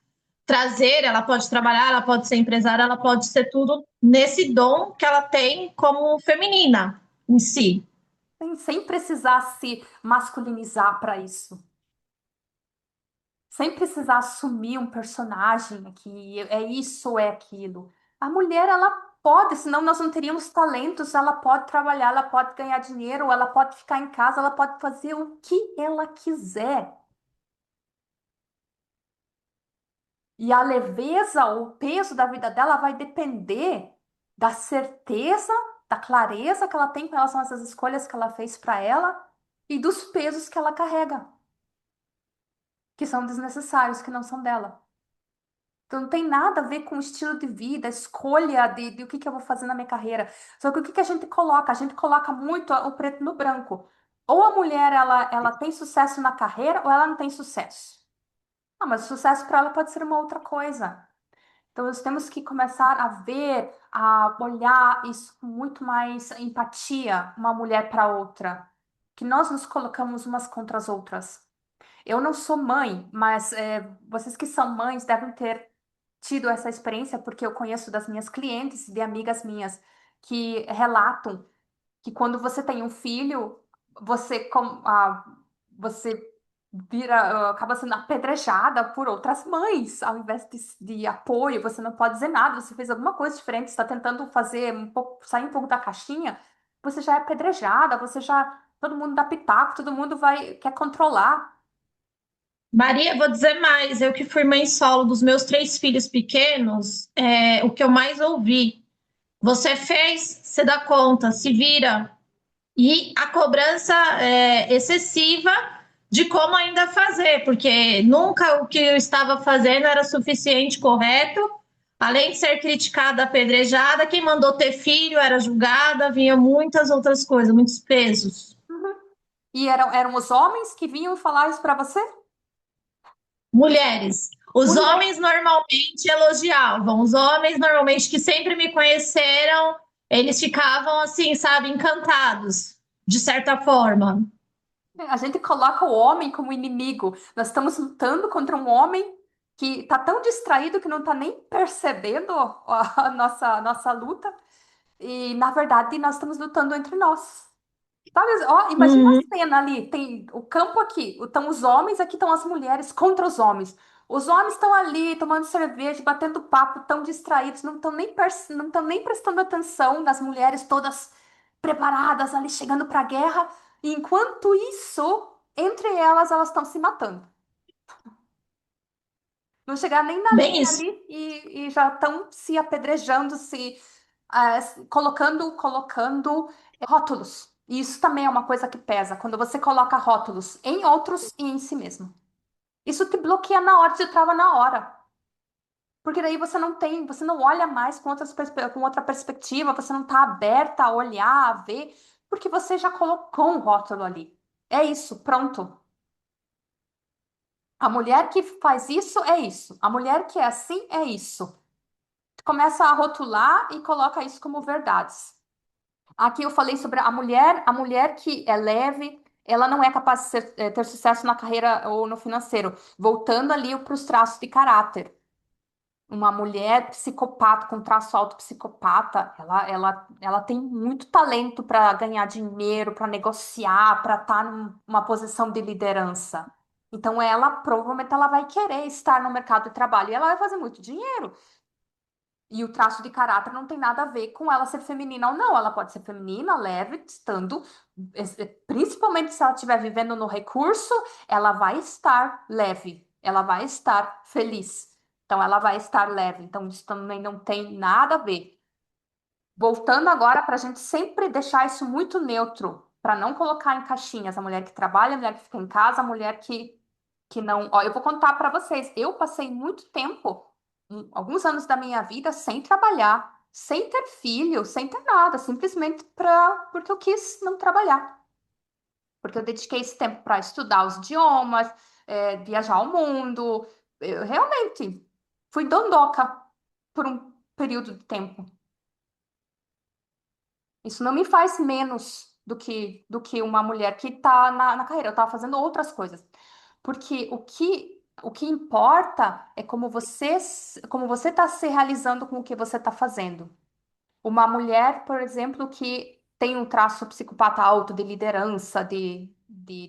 trazer, ela pode trabalhar, ela pode ser empresária, ela pode ser tudo nesse dom que ela tem como feminina em si. sem precisar se masculinizar para isso. Sem precisar assumir um personagem que é isso ou é aquilo. A mulher, ela pode, senão nós não teríamos talentos, ela pode trabalhar, ela pode ganhar dinheiro, ela pode ficar em casa, ela pode fazer o que ela quiser. E a leveza, o peso da vida dela vai depender da certeza, da clareza que ela tem com relação a essas escolhas que ela fez para ela e dos pesos que ela carrega, que são desnecessários, que não são dela. Então não tem nada a ver com o estilo de vida, a escolha de o que eu vou fazer na minha carreira. Só que o que a gente coloca? A gente coloca muito o preto no branco. Ou a mulher ela tem sucesso na carreira ou ela não tem sucesso. Ah, mas o sucesso para ela pode ser uma outra coisa. Então, nós temos que começar a ver, a olhar isso com muito mais empatia, uma mulher para outra, que nós nos colocamos umas contra as outras. Eu não sou mãe, mas vocês que são mães devem ter tido essa experiência, porque eu conheço das minhas clientes, de amigas minhas, que relatam que quando você tem um filho, você vira, acaba sendo apedrejada por outras mães, ao invés de apoio, você não pode dizer nada, você fez alguma coisa diferente, está tentando fazer um pouco, sair um pouco da caixinha, você já é apedrejada, todo mundo dá pitaco, todo mundo quer controlar. Maria, vou dizer mais, eu que fui mãe solo dos meus 3 filhos pequenos, o que eu mais ouvi, você fez, você dá conta, se vira. E a cobrança excessiva de como ainda fazer, porque nunca o que eu estava fazendo era suficiente, correto. Além de ser criticada, apedrejada, quem mandou ter filho era julgada, vinha muitas outras coisas, muitos pesos. E eram os homens que vinham falar isso para você? Mulheres. Os Mulher. homens normalmente elogiavam, os homens normalmente que sempre me conheceram, eles ficavam assim, sabe, encantados, de certa forma. A gente coloca o homem como inimigo. Nós estamos lutando contra um homem que está tão distraído que não está nem percebendo a nossa luta. E, na verdade, nós estamos lutando entre nós. Sabe? Ó, imagina Uhum. a cena ali. Tem o campo aqui, estão os homens, aqui estão as mulheres contra os homens. Os homens estão ali tomando cerveja, batendo papo, tão distraídos, não estão nem prestando atenção nas mulheres todas preparadas ali, chegando para a guerra. E enquanto isso, entre elas estão se matando. Não chegar nem na Bem linha isso. ali e já estão se apedrejando, colocando rótulos. E isso também é uma coisa que pesa, quando você coloca rótulos em outros e em si mesmo. Isso te bloqueia na hora, te trava na hora. Porque daí você não olha mais com outra perspectiva, você não está aberta a olhar, a ver, porque você já colocou um rótulo ali. É isso, pronto. A mulher que faz isso é isso. A mulher que é assim é isso. Começa a rotular e coloca isso como verdades. Aqui eu falei sobre a mulher que é leve, ela não é capaz de ter sucesso na carreira ou no financeiro. Voltando ali para os traços de caráter. Uma mulher psicopata, com traço alto psicopata, ela tem muito talento para ganhar dinheiro, para negociar, para estar numa posição de liderança. Então, ela provavelmente ela vai querer estar no mercado de trabalho e ela vai fazer muito dinheiro. E o traço de caráter não tem nada a ver com ela ser feminina ou não. Ela pode ser feminina, leve, estando, principalmente se ela estiver vivendo no recurso, ela vai estar leve, ela vai estar feliz. Então, ela vai estar leve. Então, isso também não tem nada a ver. Voltando agora para a gente sempre deixar isso muito neutro, para não colocar em caixinhas a mulher que trabalha, a mulher que fica em casa, a mulher que não. Ó, eu vou contar para vocês. Eu passei muito tempo, alguns anos da minha vida, sem trabalhar, sem ter filho, sem ter nada, simplesmente porque eu quis não trabalhar. Porque eu dediquei esse tempo para estudar os idiomas, viajar ao mundo. Eu realmente fui dondoca por um período de tempo. Isso não me faz menos do que uma mulher que está na carreira. Eu estava fazendo outras coisas. Porque o que importa é como você está se realizando com o que você está fazendo. Uma mulher, por exemplo, que tem um traço psicopata alto de liderança, de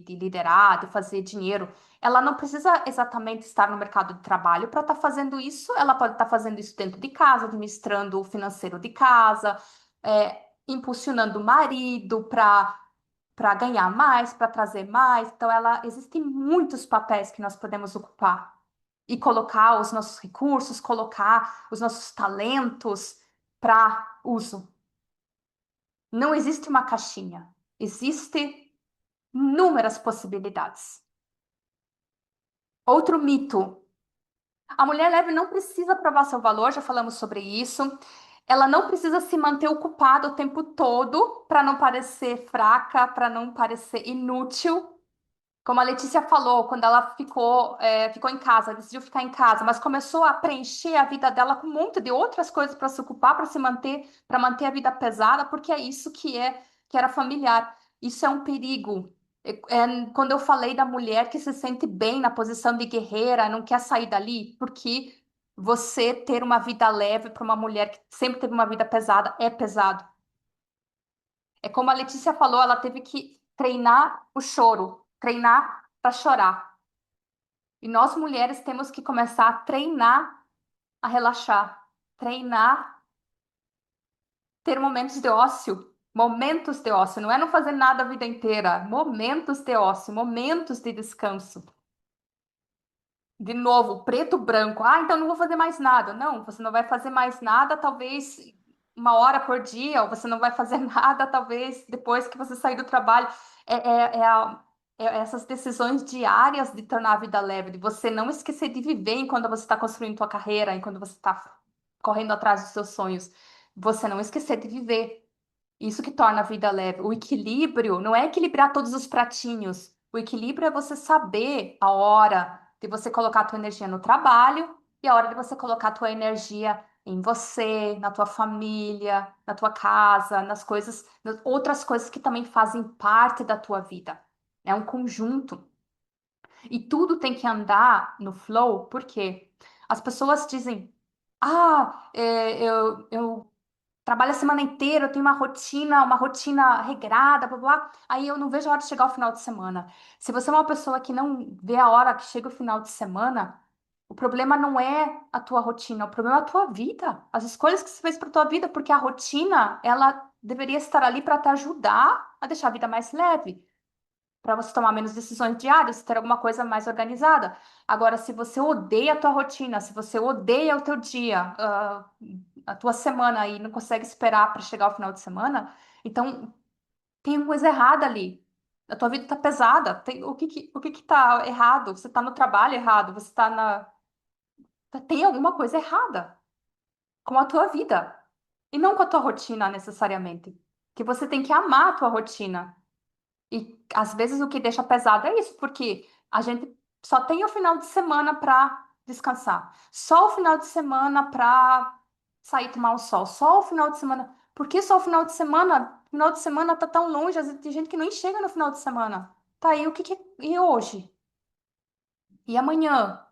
liderar, de fazer dinheiro, ela não precisa exatamente estar no mercado de trabalho para estar fazendo isso. Ela pode estar fazendo isso dentro de casa, administrando o financeiro de casa, impulsionando o marido para ganhar mais, para trazer mais. Então, existem muitos papéis que nós podemos ocupar e colocar os nossos recursos, colocar os nossos talentos para uso. Não existe uma caixinha, existe inúmeras possibilidades. Outro mito: a mulher leve não precisa provar seu valor, já falamos sobre isso. Ela não precisa se manter ocupada o tempo todo para não parecer fraca, para não parecer inútil. Como a Letícia falou, quando ela ficou em casa, decidiu ficar em casa, mas começou a preencher a vida dela com um monte de outras coisas para se ocupar, para manter a vida pesada, porque é isso que era familiar. Isso é um perigo. Quando eu falei da mulher que se sente bem na posição de guerreira, não quer sair dali, porque você ter uma vida leve para uma mulher que sempre teve uma vida pesada é pesado. É como a Letícia falou, ela teve que treinar o choro, treinar para chorar. E nós mulheres temos que começar a treinar a relaxar, treinar ter momentos de ócio, não é não fazer nada a vida inteira, momentos de ócio, momentos de descanso. De novo, preto, branco. Ah, então não vou fazer mais nada. Não, você não vai fazer mais nada, talvez 1 hora por dia, ou você não vai fazer nada, talvez depois que você sair do trabalho. É, é, é, a- Essas decisões diárias de tornar a vida leve, de você não esquecer de viver enquanto você está construindo sua carreira, enquanto você está correndo atrás dos seus sonhos. Você não esquecer de viver. Isso que torna a vida leve. O equilíbrio não é equilibrar todos os pratinhos. O equilíbrio é você saber a hora de você colocar a tua energia no trabalho e a hora de você colocar a tua energia em você, na tua família, na tua casa, nas outras coisas que também fazem parte da tua vida. É um conjunto. E tudo tem que andar no flow, porque as pessoas dizem: Ah, eu trabalho a semana inteira, eu tenho uma rotina regrada, blá, blá, blá. Aí eu não vejo a hora de chegar o final de semana. Se você é uma pessoa que não vê a hora que chega o final de semana, o problema não é a tua rotina, o problema é a tua vida, as escolhas que você fez para tua vida, porque a rotina, ela deveria estar ali para te ajudar a deixar a vida mais leve, para você tomar menos decisões diárias, ter alguma coisa mais organizada. Agora, se você odeia a tua rotina, se você odeia o teu dia, a tua semana e não consegue esperar para chegar ao final de semana, então tem uma coisa errada ali. A tua vida tá pesada. O que que tá errado? Você tá no trabalho errado, você tá na... Tem alguma coisa errada com a tua vida. E não com a tua rotina, necessariamente. Que você tem que amar a tua rotina. E às vezes o que deixa pesado é isso, porque a gente só tem o final de semana para descansar, só o final de semana para sair tomar um sol, só o final de semana. Por que só o final de semana? O final de semana tá tão longe, às vezes tem gente que nem chega no final de semana. Tá aí, e hoje? E amanhã?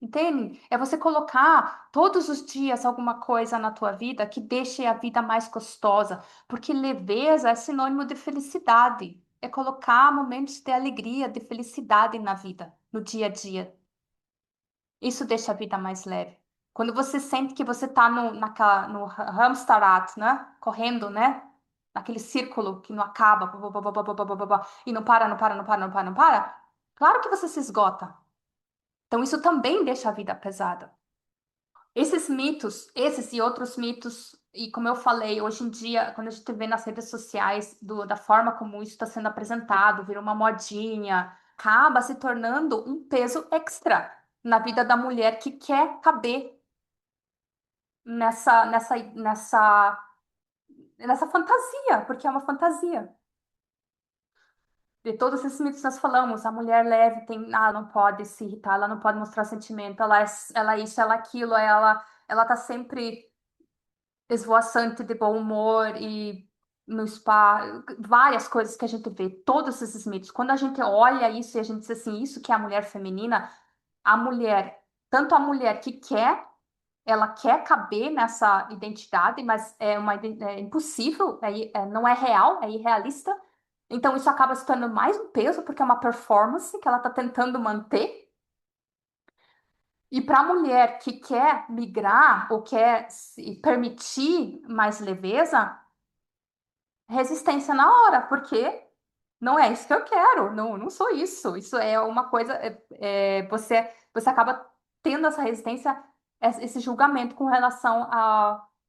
Entende? É você colocar todos os dias alguma coisa na tua vida que deixe a vida mais gostosa, porque leveza é sinônimo de felicidade. É colocar momentos de alegria, de felicidade na vida, no dia a dia. Isso deixa a vida mais leve. Quando você sente que você está no Hamsterrad, né? Correndo, né? Naquele círculo que não acaba, pá, pá, pá, pá, pá, pá, pá, pá, pá, e não para, não para, não para, não para, não para. Claro que você se esgota. Então, isso também deixa a vida pesada. Esses mitos, esses e outros mitos, e como eu falei, hoje em dia, quando a gente vê nas redes sociais da forma como isso está sendo apresentado, vira uma modinha, acaba se tornando um peso extra na vida da mulher que quer caber nessa fantasia, porque é uma fantasia. De todos esses mitos que nós falamos, a mulher leve ela não pode se irritar, ela não pode mostrar sentimento, ela é isso, ela é aquilo, ela tá sempre esvoaçante de bom humor e no spa, várias coisas que a gente vê, todos esses mitos. Quando a gente olha isso e a gente diz assim, isso que é a mulher feminina, a mulher, tanto a mulher que quer ela quer caber nessa identidade, mas é impossível, não é real, é irrealista. Então isso acaba se tornando mais um peso, porque é uma performance que ela está tentando manter. E para a mulher que quer migrar ou quer se permitir mais leveza, resistência na hora, porque não é isso que eu quero, não, não sou isso. Isso é uma coisa, você acaba tendo essa resistência, esse julgamento com relação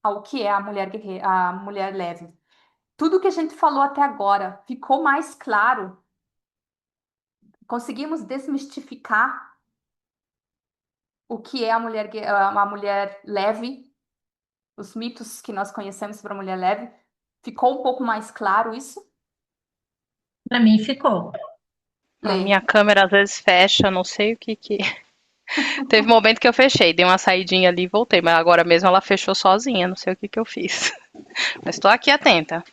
ao que é a mulher guerreira, a mulher leve. Tudo que a gente falou até agora ficou mais claro. Conseguimos desmistificar o que é a mulher leve, os mitos que nós conhecemos sobre a mulher leve. Ficou um pouco mais claro isso? Para mim ficou. A Lê. minha câmera às vezes fecha, não sei o que. Teve um momento que eu fechei, dei uma saidinha ali e voltei, mas agora mesmo ela fechou sozinha, não sei o que eu fiz. Mas estou aqui atenta.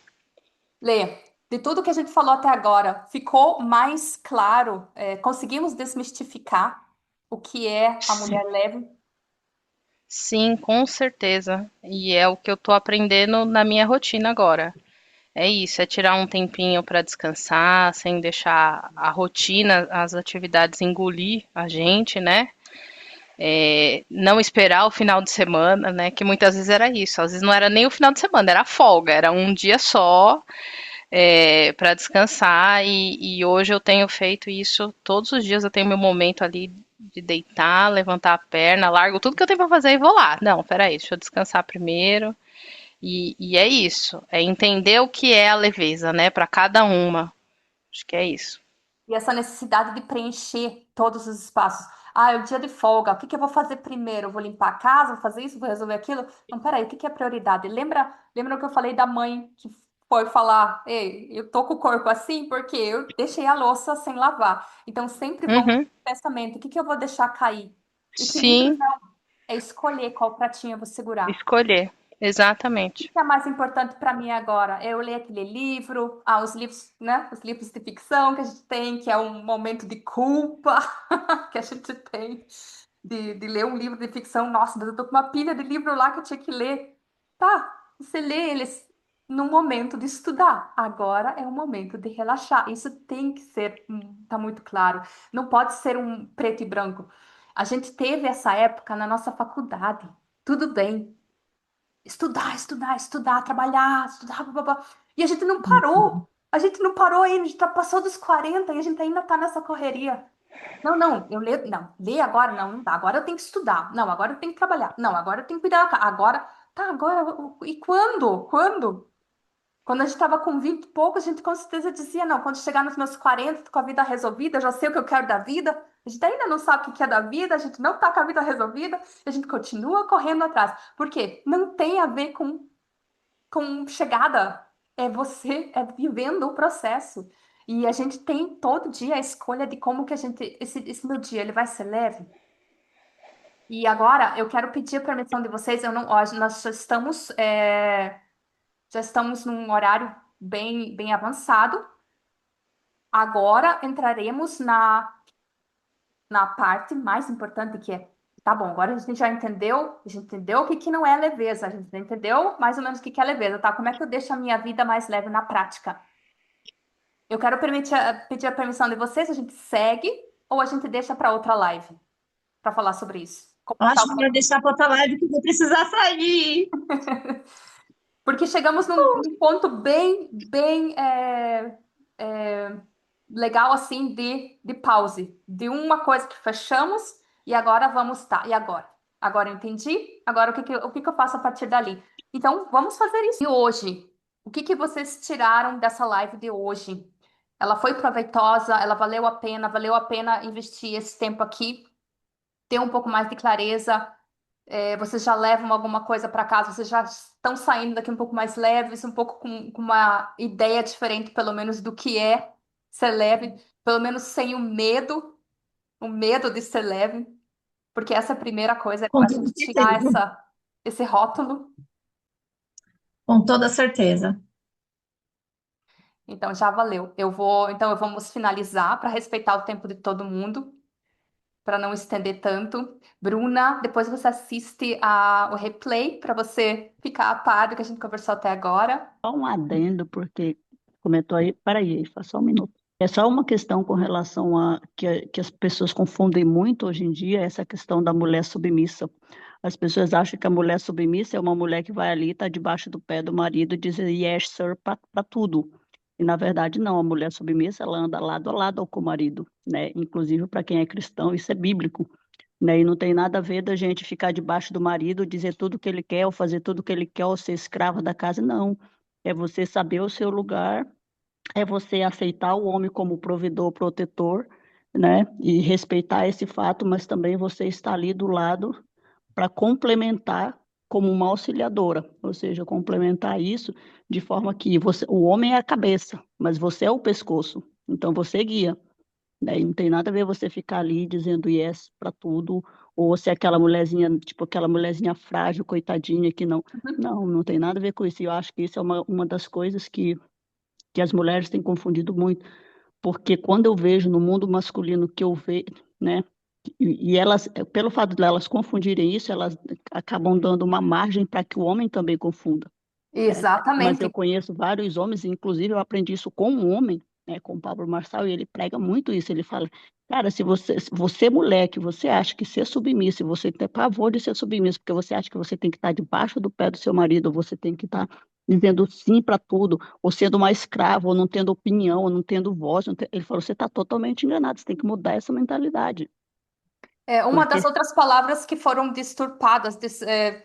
Lê. De tudo que a gente falou até agora, ficou mais claro? Conseguimos desmistificar o que é a Sim, mulher leve? sim, com certeza. E é o que eu tô aprendendo na minha rotina agora. É isso, é tirar um tempinho para descansar, sem deixar a rotina, as atividades engolir a gente, né? Não esperar o final de semana, né? Que muitas vezes era isso. Às vezes não era nem o final de semana, era a folga, era um dia só para descansar. E hoje eu tenho feito isso todos os dias. Eu tenho meu momento ali de deitar, levantar a perna, largo tudo que eu tenho para fazer e vou lá. Não, peraí, deixa eu descansar primeiro. E é isso, é entender o que é a leveza, né, para cada uma. Acho que é isso. E essa necessidade de preencher todos os espaços. Ah, é o dia de folga. O que que eu vou fazer primeiro? Eu vou limpar a casa, vou fazer isso, vou resolver aquilo? Não, peraí, o que que é prioridade? Lembra o que eu falei da mãe que foi falar: Ei, eu tô com o corpo assim porque eu deixei a louça sem lavar. Então sempre vamos Uhum. com pensamento: o que que eu vou deixar cair? Equilíbrio Sim, é escolher qual pratinho eu vou segurar. escolher. O Exatamente. que é mais importante para mim agora? É eu ler aquele livro, os livros, né? Os livros de ficção que a gente tem, que é um momento de culpa que a gente tem de ler um livro de ficção. Nossa, mas eu tô com uma pilha de livro lá que eu tinha que ler. Tá, você lê eles no momento de estudar. Agora é o momento de relaxar. Isso tem que ser, tá muito claro. Não pode ser um preto e branco. A gente teve essa época na nossa faculdade. Tudo bem. Estudar, estudar, estudar, trabalhar, estudar, blá, blá, blá. E a gente não parou. A gente não parou ainda, a gente já passou dos 40 e a gente ainda tá nessa correria. Não, não, eu leio, não, ler agora não, não dá. Agora eu tenho que estudar. Não, agora eu tenho que trabalhar. Não, agora eu tenho que cuidar da casa. Agora, tá, agora, e quando? Quando? Quando a gente estava com 20 e pouco, a gente com certeza dizia, não, quando chegar nos meus 40, tô com a vida resolvida, eu já sei o que eu quero da vida. A gente ainda não sabe o que é da vida, a gente não tá com a vida resolvida, a gente continua correndo atrás. Por quê? Não tem a ver com chegada. É vivendo o processo. E a gente tem todo dia a escolha de como que a gente, esse meu dia, ele vai ser leve. E agora eu quero pedir a permissão de vocês, eu não, ó, nós já estamos num horário bem avançado. Agora entraremos na parte mais importante que é, tá bom, agora a gente entendeu o que que não é leveza, a gente entendeu mais ou menos o que que é leveza, tá? Como é que eu deixo a minha vida mais leve na prática? Eu quero pedir a permissão de vocês, a gente segue ou a gente deixa para outra live para falar sobre isso? Como Eu tá acho melhor deixar para outra live que eu vou precisar sair. Porque chegamos num ponto é, legal assim de pause, de uma coisa que fechamos e agora vamos, tá, e agora? Agora eu entendi, agora o que que eu faço a partir dali? Então, vamos fazer isso. E hoje, o que que vocês tiraram dessa live de hoje? Ela foi proveitosa, ela valeu a pena investir esse tempo aqui, ter um pouco mais de clareza, vocês já levam alguma coisa para casa, vocês já estão saindo daqui um pouco mais leves, um pouco com uma ideia diferente, pelo menos, do que é ser leve, pelo menos sem o medo de ser leve, porque essa é a primeira coisa, Com a toda gente tirar certeza. esse rótulo. Com toda certeza. Então já valeu. Então vamos finalizar para respeitar o tempo de todo mundo. para não estender tanto. Bruna, depois você assiste o replay para você ficar a par do que a gente conversou até agora. Só um adendo, porque comentou aí, peraí, só um minuto. É só uma questão com relação a que as pessoas confundem muito hoje em dia, essa questão da mulher submissa. As pessoas acham que a mulher submissa é uma mulher que vai ali, está debaixo do pé do marido e diz yes, sir, para tudo. E na verdade não, a mulher submissa ela anda lado a lado com o marido, né? Inclusive para quem é cristão, isso é bíblico, né? E não tem nada a ver da gente ficar debaixo do marido, dizer tudo o que ele quer, ou fazer tudo o que ele quer, ou ser escrava da casa, não. É você saber o seu lugar, é você aceitar o homem como provedor, protetor, né? E respeitar esse fato, mas também você estar ali do lado para complementar como uma auxiliadora, ou seja, complementar isso de forma que o homem é a cabeça, mas você é o pescoço, então você guia. Daí não tem nada a ver você ficar ali dizendo yes para tudo, ou ser aquela mulherzinha, tipo aquela mulherzinha frágil, coitadinha, que não. Não, não tem nada a ver com isso. E eu acho que isso é uma das coisas que as mulheres têm confundido muito, porque quando eu vejo no mundo masculino que eu vejo, né, e elas, pelo fato de elas confundirem isso, elas acabam dando uma margem para que o homem também confunda, né? Mas eu Exatamente. conheço vários homens, inclusive eu aprendi isso com um homem, né, com o Pablo Marçal, e ele prega muito isso. Ele fala, cara, se você mulher, que você acha que ser submissa, e você tem pavor de ser submissa, porque você acha que você tem que estar debaixo do pé do seu marido, ou você tem que estar dizendo sim para tudo, ou sendo uma escrava, ou não tendo opinião, ou não tendo voz. Ele falou, você está totalmente enganado, você tem que mudar essa mentalidade. É, uma Porque das outras palavras que foram disturpadas,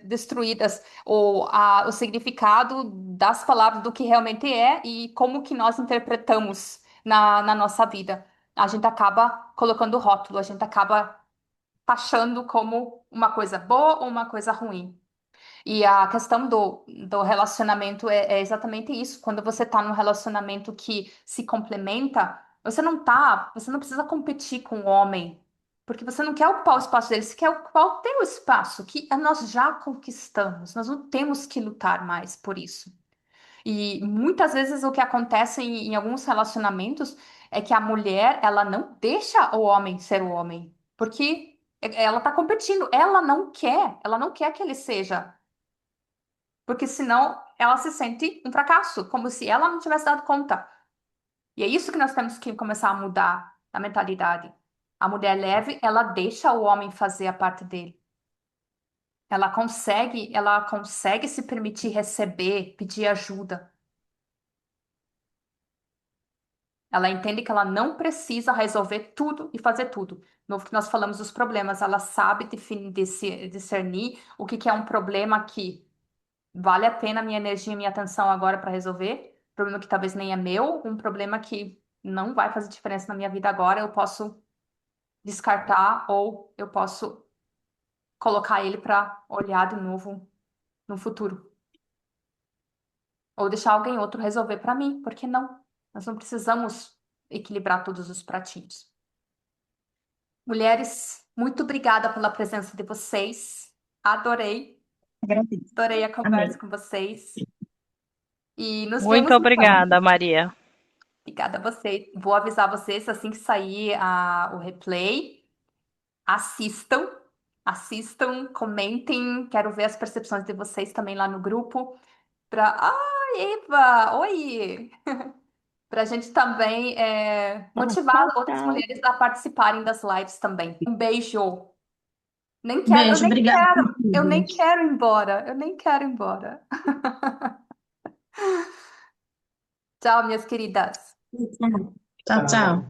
destruídas, o significado das palavras do que realmente é e como que nós interpretamos na nossa vida. A gente acaba colocando rótulo, a gente acaba taxando como uma coisa boa ou uma coisa ruim. E a questão do relacionamento é exatamente isso. Quando você tá num relacionamento que se complementa, você não precisa competir com o homem, porque você não quer ocupar o espaço dele, você quer ocupar o teu espaço, que nós já conquistamos. Nós não temos que lutar mais por isso. E muitas vezes o que acontece em alguns relacionamentos é que a mulher, ela não deixa o homem ser o homem, porque ela tá competindo, ela não quer que ele seja, porque senão ela se sente um fracasso, como se ela não tivesse dado conta. E é isso que nós temos que começar a mudar a mentalidade. A mulher leve, ela deixa o homem fazer a parte dele. Ela consegue se permitir receber, pedir ajuda. Ela entende que ela não precisa resolver tudo e fazer tudo. No que nós falamos dos problemas, ela sabe discernir o que é um problema que vale a pena a minha energia e minha atenção agora para resolver. Problema que talvez nem é meu, um problema que não vai fazer diferença na minha vida agora, eu posso descartar ou eu posso colocar ele para olhar de novo no futuro. Ou deixar alguém outro resolver para mim, por que não? Nós não precisamos equilibrar todos os pratinhos. Mulheres, muito obrigada pela presença de vocês. Adorei, Agradeço. adorei a Amém. conversa com vocês. E nos Muito vemos então. obrigada, Maria. Obrigada a vocês. Vou avisar vocês assim que sair o replay. Assistam, assistam, comentem. Quero ver as percepções de vocês também lá no grupo. Eva! Oi! Para a gente também motivar tchau, outras tchau. mulheres a participarem das lives também. Um beijo! Nem quero, eu Beijo, nem obrigada por quero, eu tudo. nem quero ir embora, eu nem quero ir embora. Tchau, minhas queridas. Tchau, tchau.